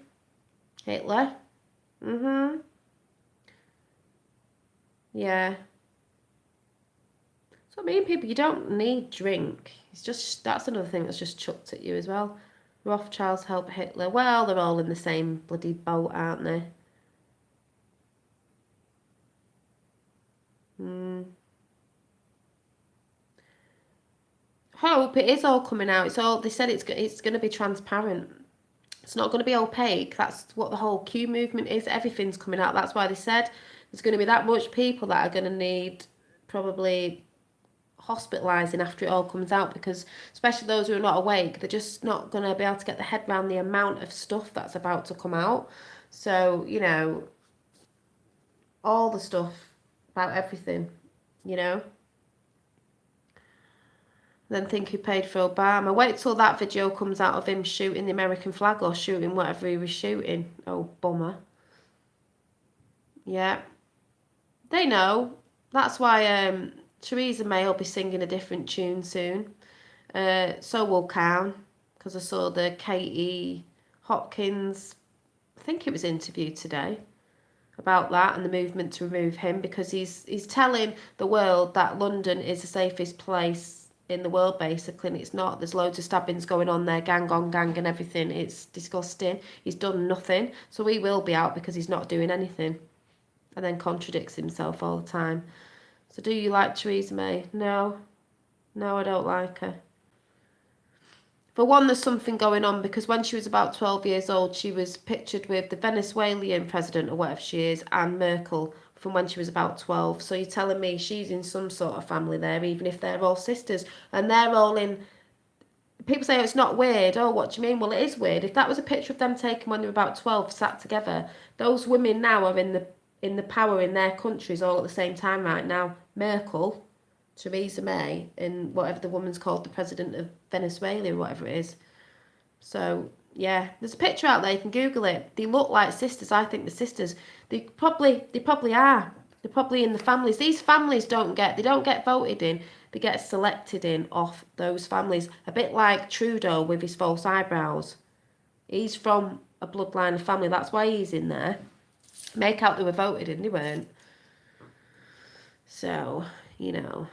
Hitler. Yeah. So I mean, people, you don't need drink. It's just that's another thing that's just chucked at you as well. Rothschilds help Hitler. Well, they're all in the same bloody boat, aren't they? Hope it is all coming out. It's all they said it's going to be transparent. It's not going to be opaque. That's what the whole Q movement is. Everything's coming out. That's why they said there's going to be that much people that are going to need probably hospitalising after it all comes out, because especially those who are not awake, they're just not going to be able to get their head around the amount of stuff that's about to come out. So, you know, all the stuff about everything, you know. Then think who paid for Obama. Wait till that video comes out of him shooting the American flag or shooting whatever he was shooting. Oh, bummer. Yeah. They know. That's why Theresa May will be singing a different tune soon. So will Khan, because I saw the Katie Hopkins, I think it was interviewed today, about that and the movement to remove him, because he's telling the world that London is the safest place in the world, basically, and it's not. There's loads of stabbings going on there, gang on gang and everything. It's disgusting. He's done nothing, so he will be out because he's not doing anything, and then contradicts himself all the time. So do you like Theresa May? No, I don't like her. For one, there's something going on because when she was about 12 years old, she was pictured with the Venezuelan president or whatever she is, and Merkel from when she was about 12. So you're telling me she's in some sort of family there, even if they're all sisters and they're all in. People say, oh, it's not weird. Oh, what do you mean? Well, it is weird. If that was a picture of them taken when they were about 12, sat together, those women now are in the power in their countries all at the same time right now. Merkel, Theresa May, and whatever the woman's called, the president of Venezuela or whatever it is. So yeah, there's a picture out there. You can Google it. They look like sisters. I think the sisters. They probably are. They're probably in the families. These families don't get voted in. They get selected in off those families. A bit like Trudeau with his false eyebrows. He's from a bloodline of family. That's why he's in there. Make out they were voted in. They weren't. So, you know.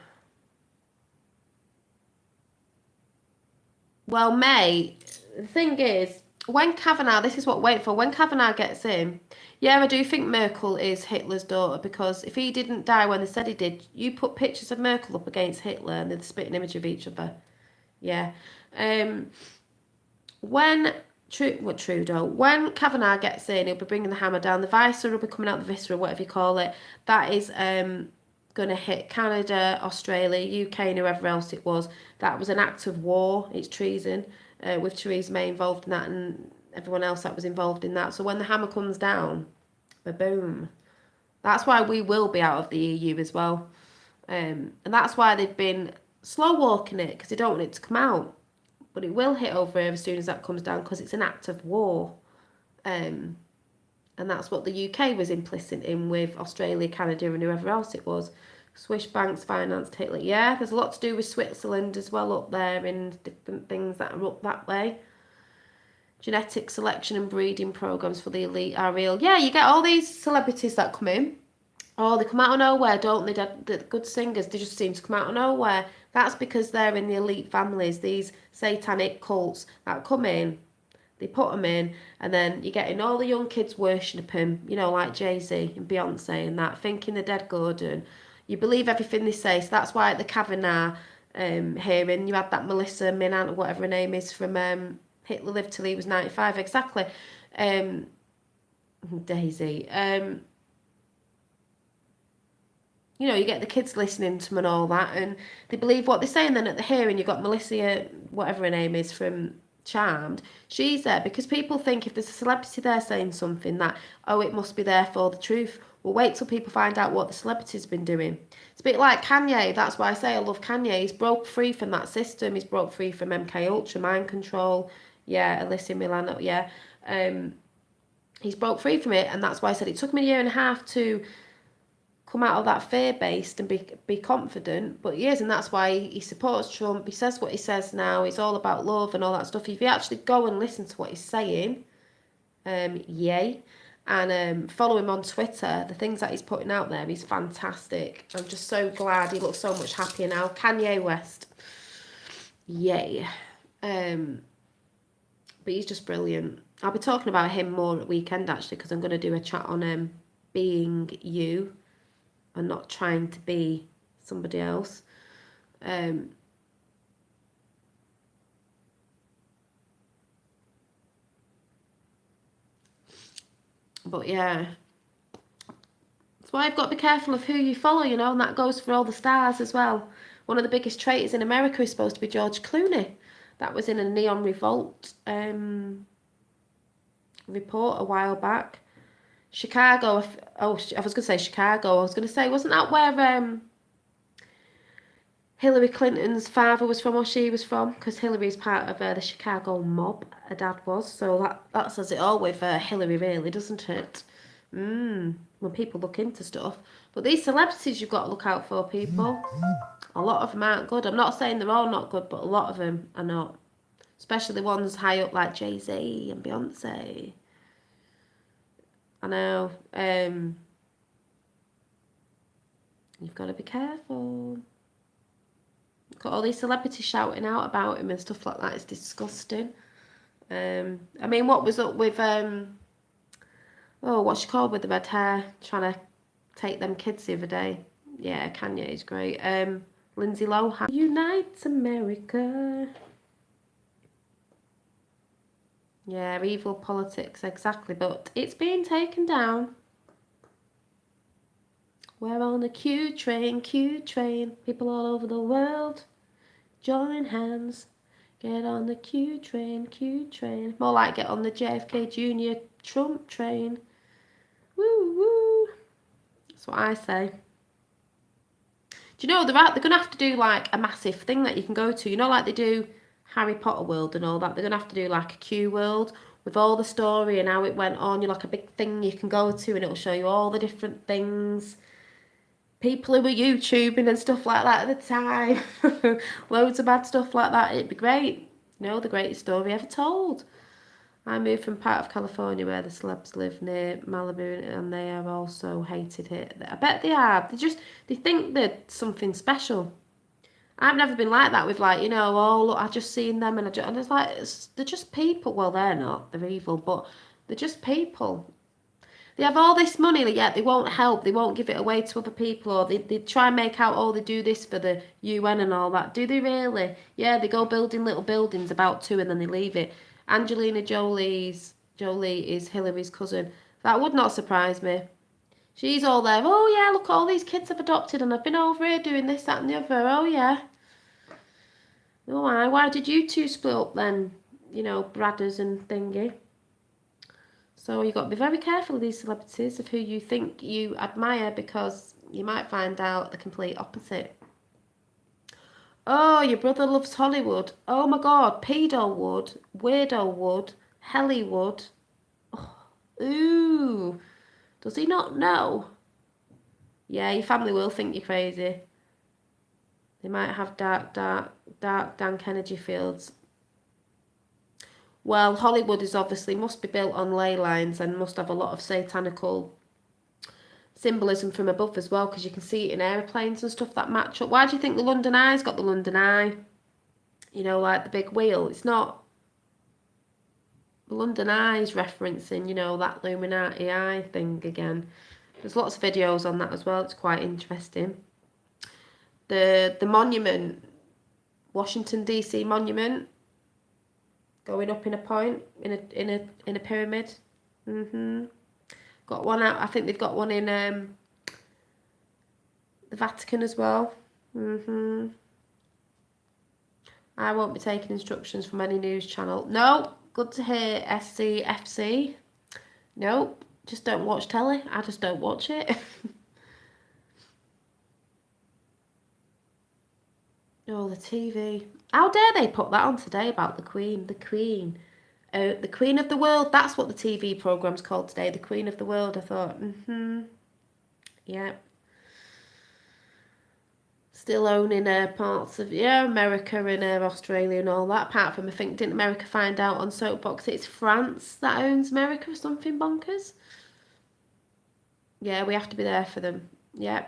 Well, May, the thing is, when Kavanaugh, this is what wait for, when Kavanaugh gets in, yeah, I do think Merkel is Hitler's daughter because if he didn't die when they said he did, you put pictures of Merkel up against Hitler and they're the spitting image of each other. Yeah. When Trudeau, when Kavanaugh gets in, he'll be bringing the hammer down. The Visor will be coming out the Viscera, whatever you call it. That is going to hit Canada, Australia, UK, and whoever else it was. That was an act of war. It's treason, with Theresa May involved in that and everyone else that was involved in that. So when the hammer comes down, boom. That's why we will be out of the EU as well. And that's why they've been slow walking it because they don't want it to come out. But it will hit over as soon as that comes down because it's an act of war. And that's what the UK was implicit in with Australia, Canada and whoever else it was. Swiss banks financed Hitler. Yeah, there's a lot to do with Switzerland as well up there and different things that are up that way. Genetic selection and breeding programs for the elite are real. Yeah, you get all these celebrities that come in. Oh, they come out of nowhere, don't they? The good singers, they just seem to come out of nowhere. That's because they're in the elite families, these satanic cults that come in. They put them in, and then you're getting all the young kids worship him, you know, like Jay-Z and Beyonce and that, thinking they're dead good, and you believe everything they say. So that's why at the Kavanaugh hearing, you had that Melissa Minant or whatever her name is from Hitler Lived Till He Was 95, exactly. Daisy. You know, you get the kids listening to them and all that, and they believe what they say. And then at the hearing, you've got Melissa, whatever her name is, from Charmed. She's there because people think if there's a celebrity there saying something that, oh, it must be there for the truth. Well, wait till people find out what the celebrity's been doing. It's a bit like Kanye. That's why I say I love Kanye. He's broke free from that system. He's broke free from MK Ultra, mind control. Yeah, Alyssa Milano. Yeah. He's broke free from it, and that's why I said it took me a year and a half to come out of that fear-based and be confident, but he is, and that's why he supports Trump. He says what he says now. He's all about love and all that stuff. If you actually go and listen to what he's saying, yay, and follow him on Twitter, the things that he's putting out there, he's fantastic. I'm just so glad he looks so much happier now. Kanye West, yay. But he's just brilliant. I'll be talking about him more at weekend actually, because I'm going to do a chat on being you and not trying to be somebody else. But yeah, that's why I've got to be careful of who you follow, you know, and that goes for all the stars as well. One of the biggest traitors in America is supposed to be George Clooney. That was in a Neon Revolt report a while back. Chicago, I was going to say Chicago. I was going to say, wasn't that where Hillary Clinton's father was from, or she was from? Because Hillary's part of the Chicago mob, her dad was. So that says it all with Hillary, really, doesn't it? When people look into stuff. But these celebrities you've got to look out for, people. A lot of them aren't good. I'm not saying they're all not good, but a lot of them are not. Especially the ones high up like Jay-Z and Beyonce. I know. You've got to be careful. Got all these celebrities shouting out about him and stuff like that. It's disgusting. I mean, what was up with what's she called with the red hair, trying to take them kids the other day? Yeah, Kanye's great. Lindsay Lohan. Unites America. Yeah, evil politics, exactly. But it's being taken down. We're on the Q train, Q train. People all over the world join hands. Get on the Q train, Q train. More like get on the JFK Jr. Trump train. Woo woo. That's what I say. Do you know they're going to have to do like a massive thing that you can go to? You know, like they do Harry Potter World and all that. They're going to have to do like a Q World with all the story and how it went on. You're like a big thing you can go to and it'll show you all the different things. People who were YouTubing and stuff like that at the time. Loads of bad stuff like that. It'd be great. You know, the greatest story ever told. I moved from part of California where the celebs live near Malibu and they have also hated it. I bet they have. They think they're something special. I've never been like that with like, you know, oh look, I've just seen them and it's like, they're just people. Well, they're not. They're evil, but they're just people. They have all this money, yet they won't help. They won't give it away to other people, or they try and make out, oh, they do this for the UN and all that. Do they really? Yeah, they go building little buildings, about two, and then they leave it. Jolie is Hillary's cousin. That would not surprise me. She's all there. Oh yeah, look, all these kids have adopted, and I've been over here doing this, that, and the other. Oh yeah. Oh, why did you two split up then? You know, Bradders and thingy. So you've got to be very careful of these celebrities of who you think you admire because you might find out the complete opposite. Oh, your brother loves Hollywood. Oh my God, pedo would, weirdo would, helly would. Oh, ooh, does he not know? Yeah, your family will think you're crazy. They might have dark, dank energy fields. Well, Hollywood is obviously must be built on ley lines and must have a lot of satanical symbolism from above as well, because you can see it in aeroplanes and stuff that match up. Why do you think the London Eye's got the London Eye? You know, like the big wheel. It's not. The London Eye's referencing, you know, that Illuminati eye thing again. There's lots of videos on that as well. It's quite interesting. The monument, Washington DC monument, going up in a point in a pyramid. Got one out. I think they've got one in the Vatican as well. I won't be taking instructions from any news channel. No, good to hear, SCFC. Nope, just don't watch telly. I just don't watch it. Oh, the TV. How dare they put that on today about the Queen? The Queen. The Queen of the World. That's what the TV programme's called today. The Queen of the World. I thought, yeah. Still owning parts of America and Australia and all that. Apart from, I think, didn't America find out on Soapbox it's France that owns America or something bonkers? Yeah, we have to be there for them. Yeah,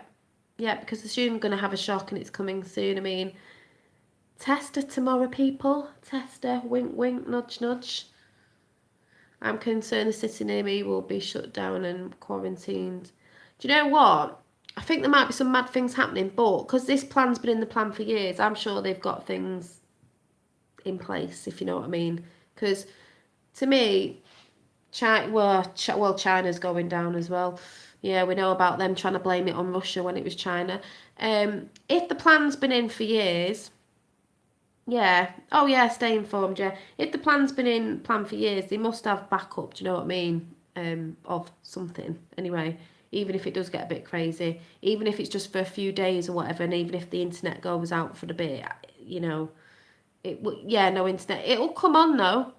because they're soon going to have a shock and it's coming soon. I mean, tester tomorrow, people. Tester, wink, wink, nudge, nudge. I'm concerned the city near me will be shut down and quarantined. Do you know what? I think there might be some mad things happening, but because this plan's been in the plan for years, I'm sure they've got things in place, if you know what I mean. Because to me, China's going down as well. Yeah, we know about them trying to blame it on Russia when it was China. If the plan's been in for years, yeah. Oh yeah, stay informed, yeah. If the plan's been in plan for years, they must have backup, do you know what I mean? Of something. Anyway, even if it does get a bit crazy, even if it's just for a few days or whatever, and even if the internet goes out for a bit, you know, no internet. It'll come on though.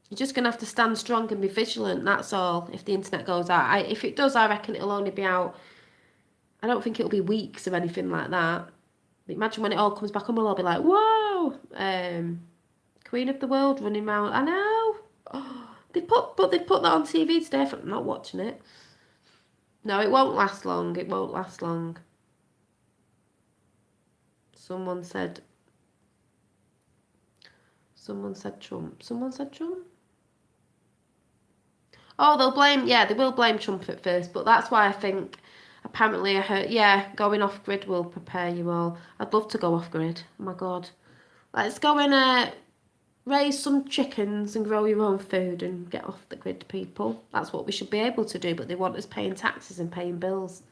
You're just gonna have to stand strong and be vigilant. That's all. If the internet goes out, if it does, I reckon it'll only be out. I don't think it'll be weeks or anything like that. But imagine when it all comes back on, we'll all be like, "Whoa, Queen of the World running around." I know. Oh, they put that on TV today. I'm not watching it. No, it won't last long. It won't last long. Someone said Trump. Someone said Trump. Oh, they will blame Trump at first, but that's why I think, apparently I heard, going off grid will prepare you all. I'd love to go off grid. Oh my God. Let's go in raise some chickens and grow your own food and get off the grid, people. That's what we should be able to do, but they want us paying taxes and paying bills.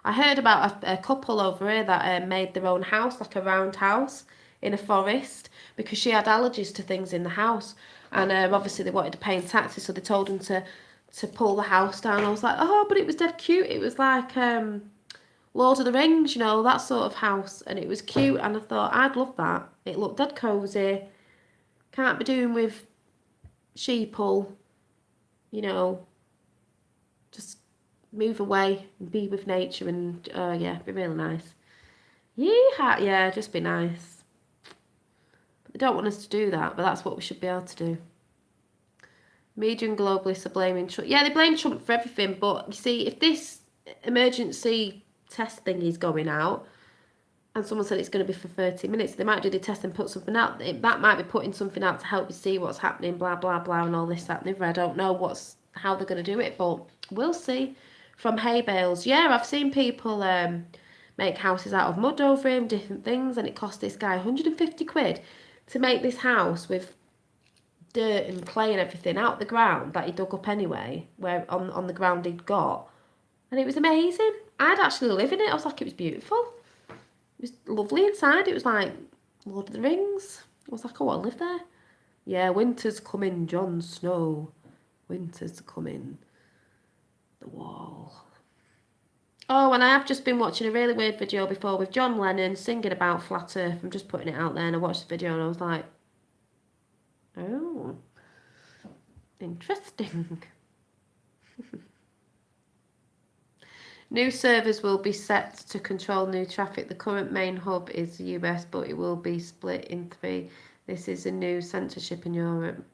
I heard about a couple over here that made their own house, like a round house in a forest, because she had allergies to things in the house. And obviously they wanted to pay in taxes, so they told them to pull the house down. I was like, oh, but it was dead cute. It was like Lord of the Rings, you know, that sort of house. And it was cute, and I thought, I'd love that. It looked dead cosy. Can't be doing with sheeple, you know, just move away and be with nature and, yeah, be really nice. Yeah, just be nice. But they don't want us to do that, but that's what we should be able to do. Media and globalists are blaming Trump. Yeah, they blame Trump for everything, but you see, if this emergency test thing is going out, and someone said it's going to be for 30 minutes, they might do the test and put something out. That might be putting something out to help you see what's happening, blah, blah, blah, and all this, that, and the other. I don't know how they're going to do it, but we'll see. From hay bales. Yeah, I've seen people make houses out of mud over him, different things, and it cost this guy 150 quid to make this house with dirt and clay and everything out the ground that he dug up anyway, where on the ground he'd got. And it was amazing. I'd actually live in it. I was like, it was beautiful. It was lovely inside. It was like Lord of the Rings. I was like, oh, I'll live there. Yeah, winter's coming, Jon Snow. Winter's coming. The wall. Oh, and I have just been watching a really weird video before with John Lennon singing about flat earth. I'm just putting it out there, and I watched the video and I was like, oh, interesting. New servers will be set to control new traffic. The current main hub is the US, but it will be split in 3. This is a new censorship in Europe.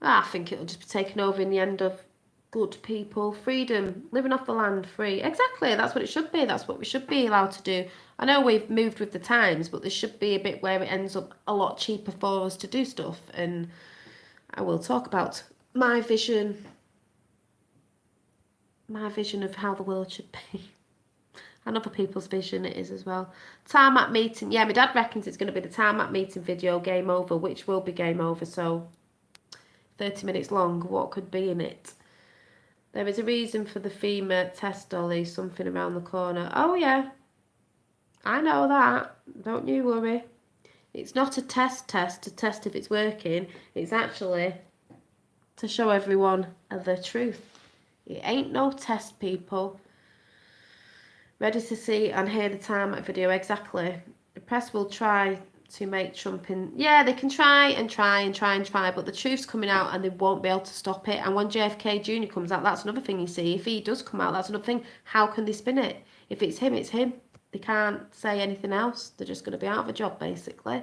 I think it'll just be taken over in the end of good people. Freedom, living off the land, free. Exactly, that's what it should be. That's what we should be allowed to do. I know we've moved with the times, but there should be a bit where it ends up a lot cheaper for us to do stuff. And I will talk about my vision of how the world should be. And other people's vision it is as well. Tarmac meeting. Yeah, my dad reckons it's going to be the tarmac meeting video, game over, which will be game over. So 30 minutes long, what could be in it? There is a reason for the FEMA test dolly, something around the corner. Oh yeah, I know that. Don't you worry. It's not a test to test if it's working. It's actually to show everyone the truth. It ain't no test, people. Ready to see and hear the tarmac video, exactly. The press will try to make Trump in... Yeah, they can try and try, but the truth's coming out and they won't be able to stop it. And when JFK Jr. comes out, that's another thing you see. If he does come out, that's another thing. How can they spin it? If it's him, it's him. They can't say anything else. They're just going to be out of a job, basically.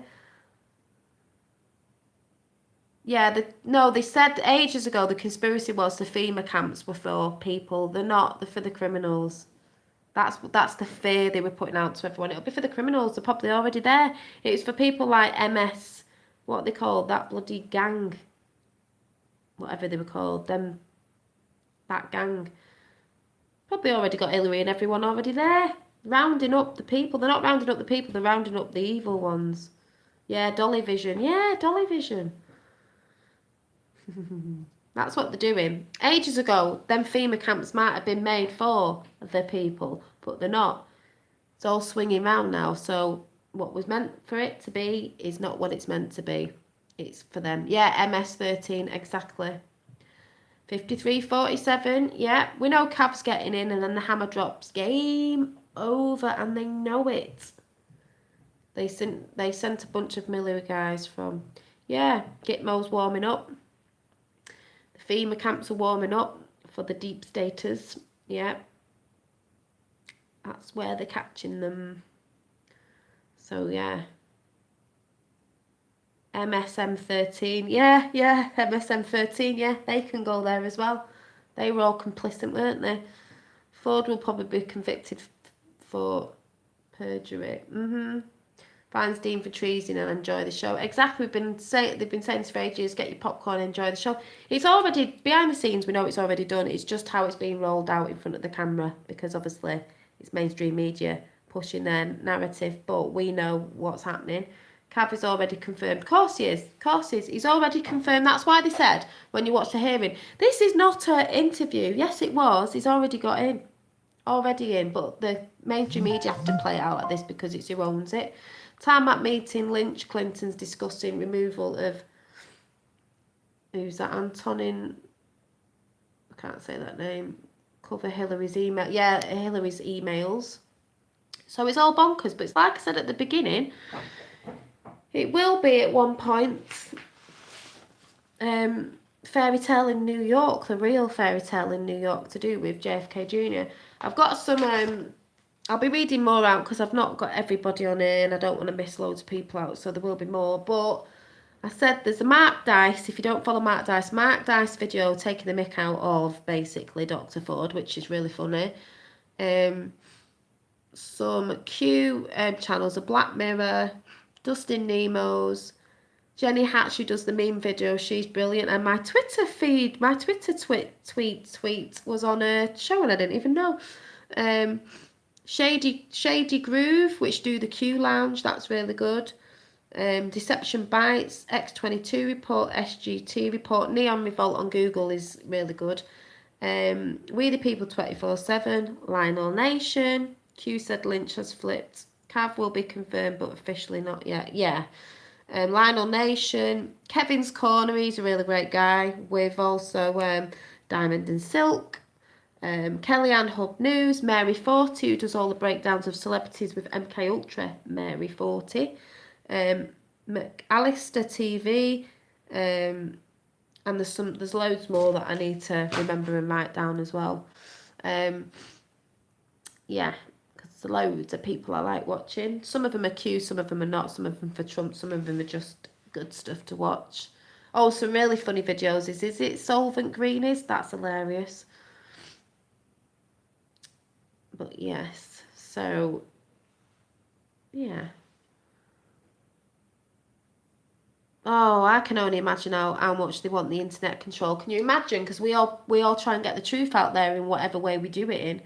Yeah, they said ages ago the conspiracy was the FEMA camps were for people. They're not. They're for the criminals. That's the fear they were putting out to everyone. It'll be for the criminals. They're probably already there. It's for people like MS, what they called, that bloody gang. Whatever they were called. That gang. Probably already got Hillary and everyone already there. Rounding up the people. They're not rounding up the people, they're rounding up the evil ones. Yeah, Dolly Vision. Yeah, Dolly Vision. That's what they're doing. Ages ago, them FEMA camps might have been made for the people, but they're not. It's all swinging round now. So what was meant for it to be is not what it's meant to be. It's for them. Yeah, MS13, exactly. 53-47. Yeah, we know Cav's getting in, and then the hammer drops. Game over, and they know it. They sent a bunch of military guys from... Yeah, Gitmo's warming up. FEMA camps are warming up for the deep staters. Yeah. That's where they're catching them. So, yeah. MSM13. Yeah, MSM13. Yeah, they can go there as well. They were all complicit, weren't they? Ford will probably be convicted for perjury. Fines Dean for treason and enjoy the show. Exactly, they've been saying this for ages. Get your popcorn, enjoy the show. It's already behind the scenes. We know it's already done. It's just how it's being rolled out in front of the camera, because obviously it's mainstream media pushing their narrative. But we know what's happening. Cav is already confirmed. Of course he is. Of course he is. He's already confirmed. That's why they said when you watch the hearing, this is not an interview. Yes, it was. He's already got in. Already in. But the mainstream media have to play it out like this because it's who owns it. Tarmac meeting, Lynch, Clinton's discussing removal of... Who's that? Antonin... I can't say that name. Cover Hillary's email. Yeah, Hillary's emails. So it's all bonkers. But it's like I said at the beginning... It will be at one point Fairy Tale in New York, the real Fairy Tale in New York to do with JFK Jr. I've got some, I'll be reading more out because I've not got everybody on here and I don't want to miss loads of people out, so there will be more. But I said there's a Mark Dice, if you don't follow Mark Dice video taking the mick out of basically Dr. Ford, which is really funny. Some Q channels, a Black Mirror, Dustin Nemo's, Jenny Hatch, who does the meme video, she's brilliant. And my Twitter feed, my Twitter tweet was on a show and I didn't even know. Shady Groove, which do the Q Lounge, that's really good. Deception Bites, X22 Report, SGT Report, Neon Revolt on Google is really good. We the People 24/7, Lionel Nation, Q said Lynch has flipped. Cav will be confirmed, but officially not yet. Yeah. Lionel Nation. Kevin's Corner, he's a really great guy. With also Diamond and Silk. Kellyanne Hub News. Mary 40, who does all the breakdowns of celebrities with MK Ultra. Mary 40. McAllister TV. And there's loads more that I need to remember and write down as well. Yeah. There's loads of people I like watching. Some of them are Q, some of them are not. Some of them for Trump, some of them are just good stuff to watch. Oh, some really funny videos is it Solvent Greenies? That's hilarious. But yes, so yeah. Oh, I can only imagine how much they want the internet control. Can you imagine? Because we all try and get the truth out there in whatever way we do it in.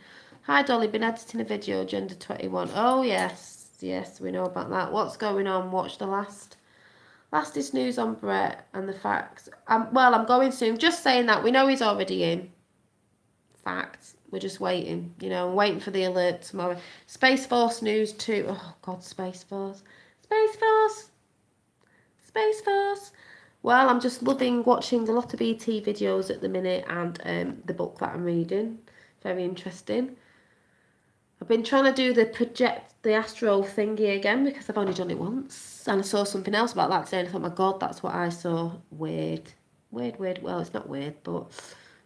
Hi Dolly, been editing a video, Gender 21. Oh yes, we know about that. What's going on? Watch the lastest news on Brett and the facts. Well, I'm going soon. Just saying that. We know he's already in. Facts. We're just waiting. You know, waiting for the alert tomorrow. Space Force News 2. Oh God, Space Force. Well, I'm just loving watching a lot of ET videos at the minute and the book that I'm reading. Very interesting. I've been trying to do the Astro thingy again because I've only done it once. And I saw something else about that today and I thought, my God, that's what I saw. Weird. Well, it's not weird, but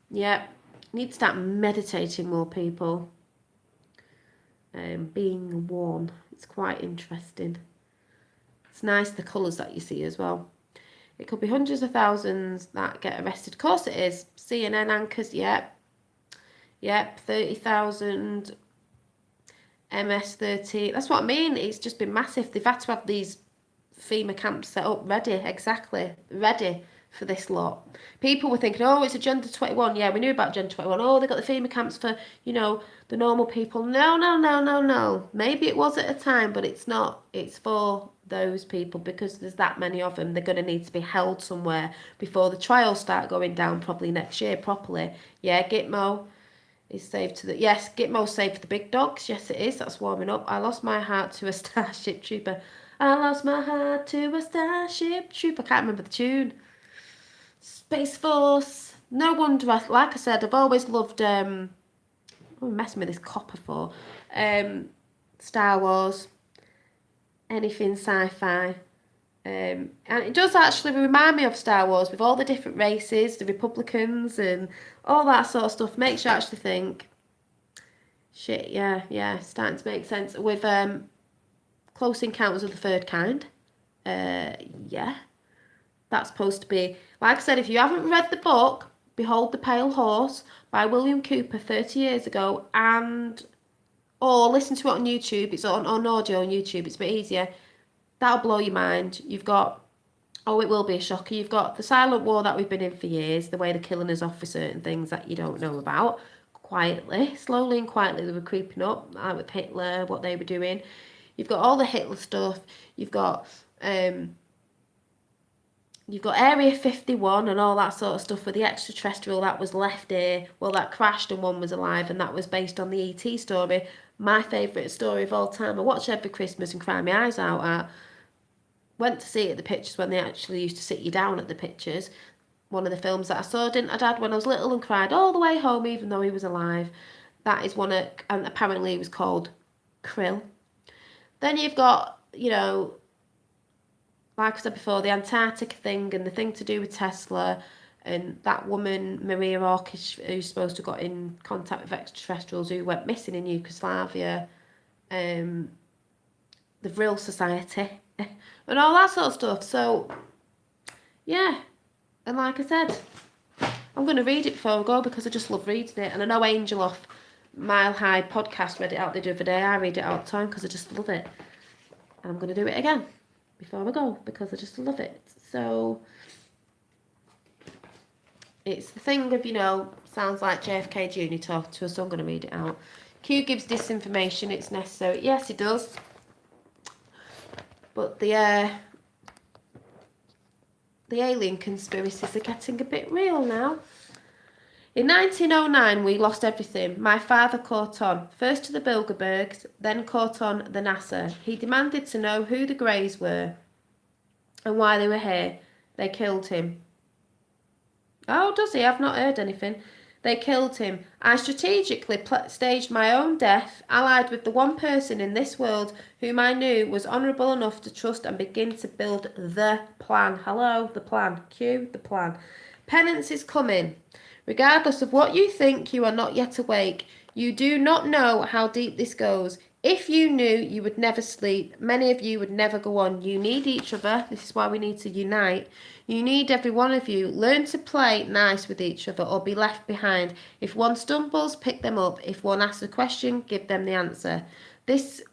yeah. Need to start meditating more, people. Being one. It's quite interesting. It's nice the colours that you see as well. It could be hundreds of thousands that get arrested. Of course it is. CNN anchors, yep. 30,000. MS-13. That's what I mean. It's just been massive. They've had to have these FEMA camps set up ready for this lot. People were thinking, oh, it's a Gender 21. Yeah, we knew about Gender 21. Oh, they got the FEMA camps for, you know, the normal people. No. Maybe it was at a time, but it's not. It's for those people because there's that many of them. They're going to need to be held somewhere before the trials start going down probably next year properly. Yeah, Gitmo is saved to the... Yes, Gitmo's saved for the big dogs. Yes, it is. That's warming up. I lost my heart to a Starship Trooper. I lost my heart to a Starship Trooper. I can't remember the tune. Space Force. No wonder, like I said, I've always loved... I'm messing with this copper for. Star Wars. Anything sci-fi. And it does actually remind me of Star Wars with all the different races, the Republicans and all that sort of stuff. Makes you actually think, shit, yeah, starting to make sense. With Close Encounters of the Third Kind, yeah, that's supposed to be, like I said, if you haven't read the book, Behold the Pale Horse by William Cooper 30 years ago, or listen to it on YouTube, it's on audio on YouTube, it's a bit easier. That'll blow your mind. You've got, it will be a shocker. You've got the silent war that we've been in for years, the way they're killing us off for certain things that you don't know about. Slowly and quietly, they were creeping up, like with Hitler, what they were doing. You've got all the Hitler stuff. You've got You've got Area 51 and all that sort of stuff with the extraterrestrial that was left here. Well, that crashed and one was alive, and that was based on the E.T. story. My favourite story of all time. I watch every Christmas and cry my eyes out at. Went to see it at the pictures when they actually used to sit you down at the pictures. One of the films that I saw, didn't I, Dad, when I was little, and cried all the way home even though he was alive. That is one of, and apparently it was called Krill. Then you've got, you know, like I said before, the Antarctic thing and the thing to do with Tesla and that woman, Maria Orkish, who's supposed to have got in contact with extraterrestrials who went missing in Yugoslavia, the Vril Society, and all that sort of stuff. So, yeah. And like I said, I'm going to read it before I go because I just love reading it. And I know Angel off Mile High podcast read it out the other day. I read it all the time because I just love it. And I'm going to do it again before I go because I just love it. So it's the thing of, you know, sounds like JFK Jr. talking to us, so I'm going to read it out. Q gives disinformation, it's necessary. Yes, it does. But the alien conspiracies are getting a bit real now. In 1909, we lost everything. My father caught on, first to the Bilderbergs, then caught on the NASA. He demanded to know who the Greys were and why they were here. They killed him. Oh, does he? I've not heard anything. They killed him. I strategically staged my own death, allied with the one person in this world whom I knew was honourable enough to trust and begin to build the plan. Hello, the plan. Cue the plan. Penance is coming. Regardless of what you think, you are not yet awake. You do not know how deep this goes. If you knew, you would never sleep. Many of you would never go on. You need each other. This is why we need to unite. You need every one of you. Learn to play nice with each other or be left behind. If one stumbles, pick them up. If one asks a question, give them the answer. This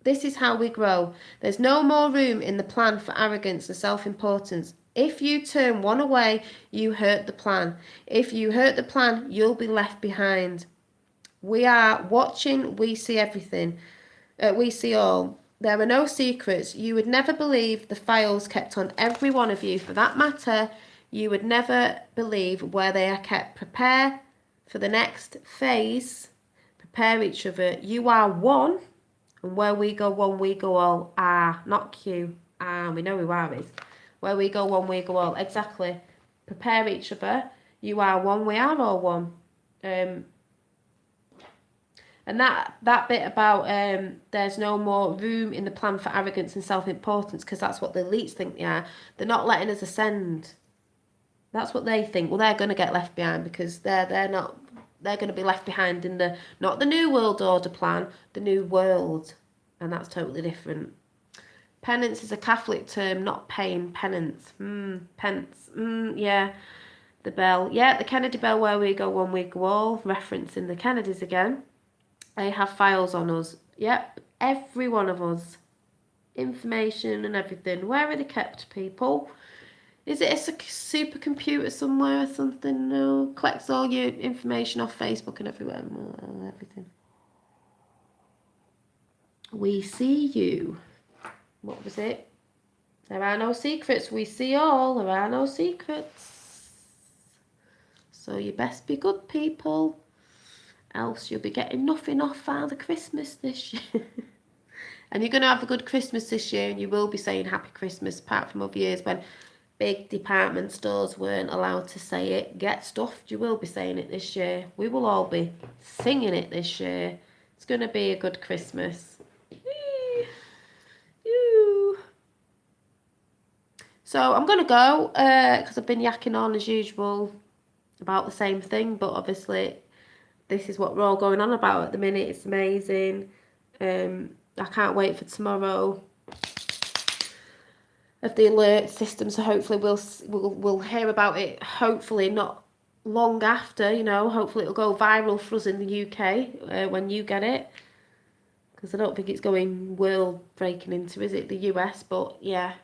is how we grow. There's no more room in the plan for arrogance and self-importance. If you turn one away, you hurt the plan. If you hurt the plan, you'll be left behind. We are watching. We see everything. We see all. There are no secrets. You would never believe the files kept on every one of you. For that matter, you would never believe where they are kept. Prepare for the next phase. Prepare each other. You are one. And where we go one, we go all. Not Q. We know who R is. Where we go one, we go all. Exactly. Prepare each other. You are one, we are all one. And that bit about there's no more room in the plan for arrogance and self-importance, because that's what the elites think they are. They're not letting us ascend. That's what they think. Well, they're going to get left behind because they're not. They're going to be left behind in the not the New World Order plan, the New World, and that's totally different. Penance is a Catholic term, not pain. Penance. Pence. Yeah. The bell. Yeah, the Kennedy bell, where we go one, we go all. Referencing the Kennedys again. They have files on us. Yep, every one of us. Information and everything. Where are they kept, people? Is it a supercomputer somewhere or something? No. Collects all your information off Facebook and everywhere. Everything. We see you. What was it? There are no secrets. We see all. There are no secrets. So you best be good, people. Else you'll be getting nothing off Father Christmas this year. And you're going to have a good Christmas this year, and you will be saying Happy Christmas, apart from other years when big department stores weren't allowed to say it. Get stuffed, you will be saying it this year. We will all be singing it this year. It's going to be a good Christmas. So I'm going to go, because I've been yakking on as usual about the same thing, but obviously this is what we're all going on about at the minute. It's amazing. I can't wait for tomorrow of the alert system, so hopefully we'll hear about it, hopefully not long after, you know. Hopefully it'll go viral for us in the UK when you get it, because I don't think it's going world breaking into, is it, the US? But yeah.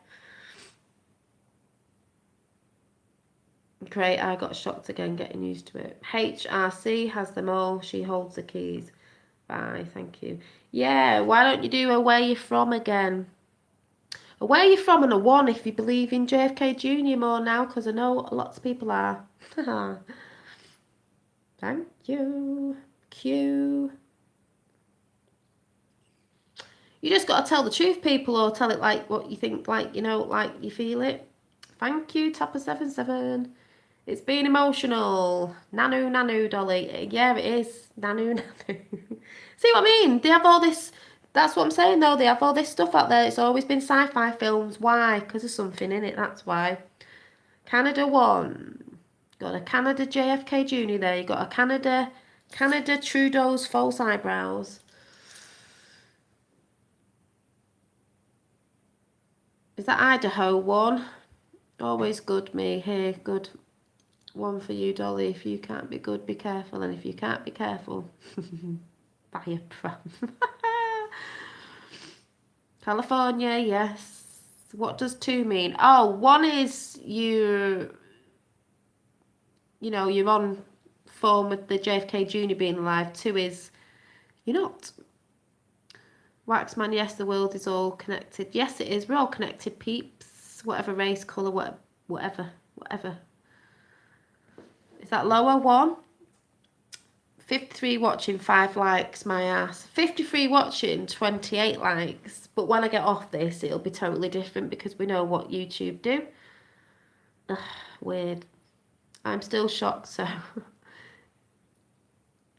Great, I got shocked again getting used to it. HRC has them all. She holds the keys. Bye, thank you. Yeah, why don't you do a where you're from again? Where are you from on a 1 if you believe in JFK Jr. more now? Because I know lots of people are. Thank you. Q. You just got to tell the truth, people, or tell it like what you think, like, you know, like you feel it. Thank you, Topper77. It's been emotional. Nanu, nanu, Dolly. Yeah, it is. Nanu, nanu. See what I mean? They have all this. That's what I'm saying, though. They have all this stuff out there. It's always been sci-fi films. Why? Because there's something in it. That's why. Canada 1. Got a Canada JFK Jr. there. You got a Canada Trudeau's false eyebrows. Is that Idaho 1? Always good, me. Here, good. 1 for you, Dolly. If you can't be good, be careful. And if you can't be careful, buy a pram. California, yes. What does 2 mean? Oh, 1 is you know, you're on form with the JFK Jr. being alive. 2 is you're not. Waxman, yes, the world is all connected. Yes, it is. We're all connected, peeps. Whatever race, colour, whatever. Is that lower 1? 53 watching, 5 likes, my ass. 53 watching, 28 likes. But when I get off this, it'll be totally different because we know what YouTube do. Ugh, weird. I'm still shocked, so.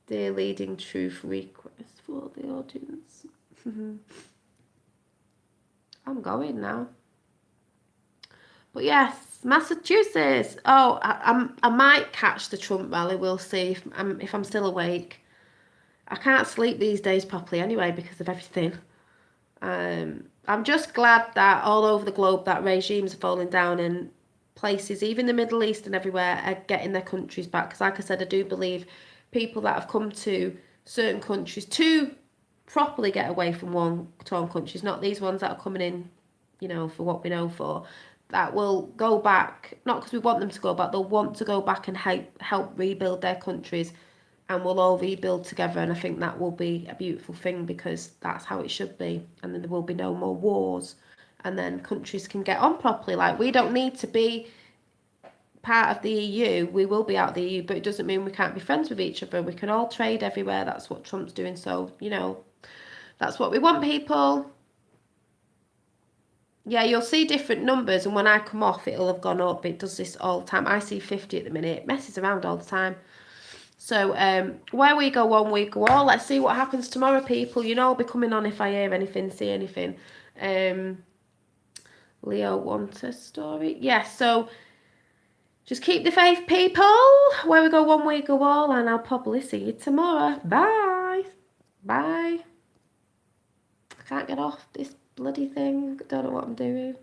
Dear leading truth request for the audience. I'm going now. But yes, Massachusetts. Oh, I might catch the Trump rally. We'll see if I'm still awake. I can't sleep these days properly anyway because of everything. I'm just glad that all over the globe that regimes are falling down and places, even the Middle East and everywhere, are getting their countries back. Because like I said, I do believe people that have come to certain countries to properly get away from war-torn countries, not these ones that are coming in, you know, for what we know for, that will go back, not because we want them to go back, they'll want to go back and help rebuild their countries, and we'll all rebuild together. And I think that will be a beautiful thing because that's how it should be. And then there will be no more wars, and then countries can get on properly. Like, we don't need to be part of the EU. We will be out of the EU, but it doesn't mean we can't be friends with each other. We can all trade everywhere. That's what Trump's doing. So, you know, that's what we want, people. Yeah, you'll see different numbers, and when I come off, it'll have gone up. It does this all the time. I see 50 at the minute. It messes around all the time. So, where we go one, we go all. Let's see what happens tomorrow, people. You know, I'll be coming on if I hear anything, see anything. Leo wants a story. Yeah, so just keep the faith, people. Where we go one, we go all, and I'll probably see you tomorrow. Bye. Bye. I can't get off this bloody thing. Don't know what I'm doing.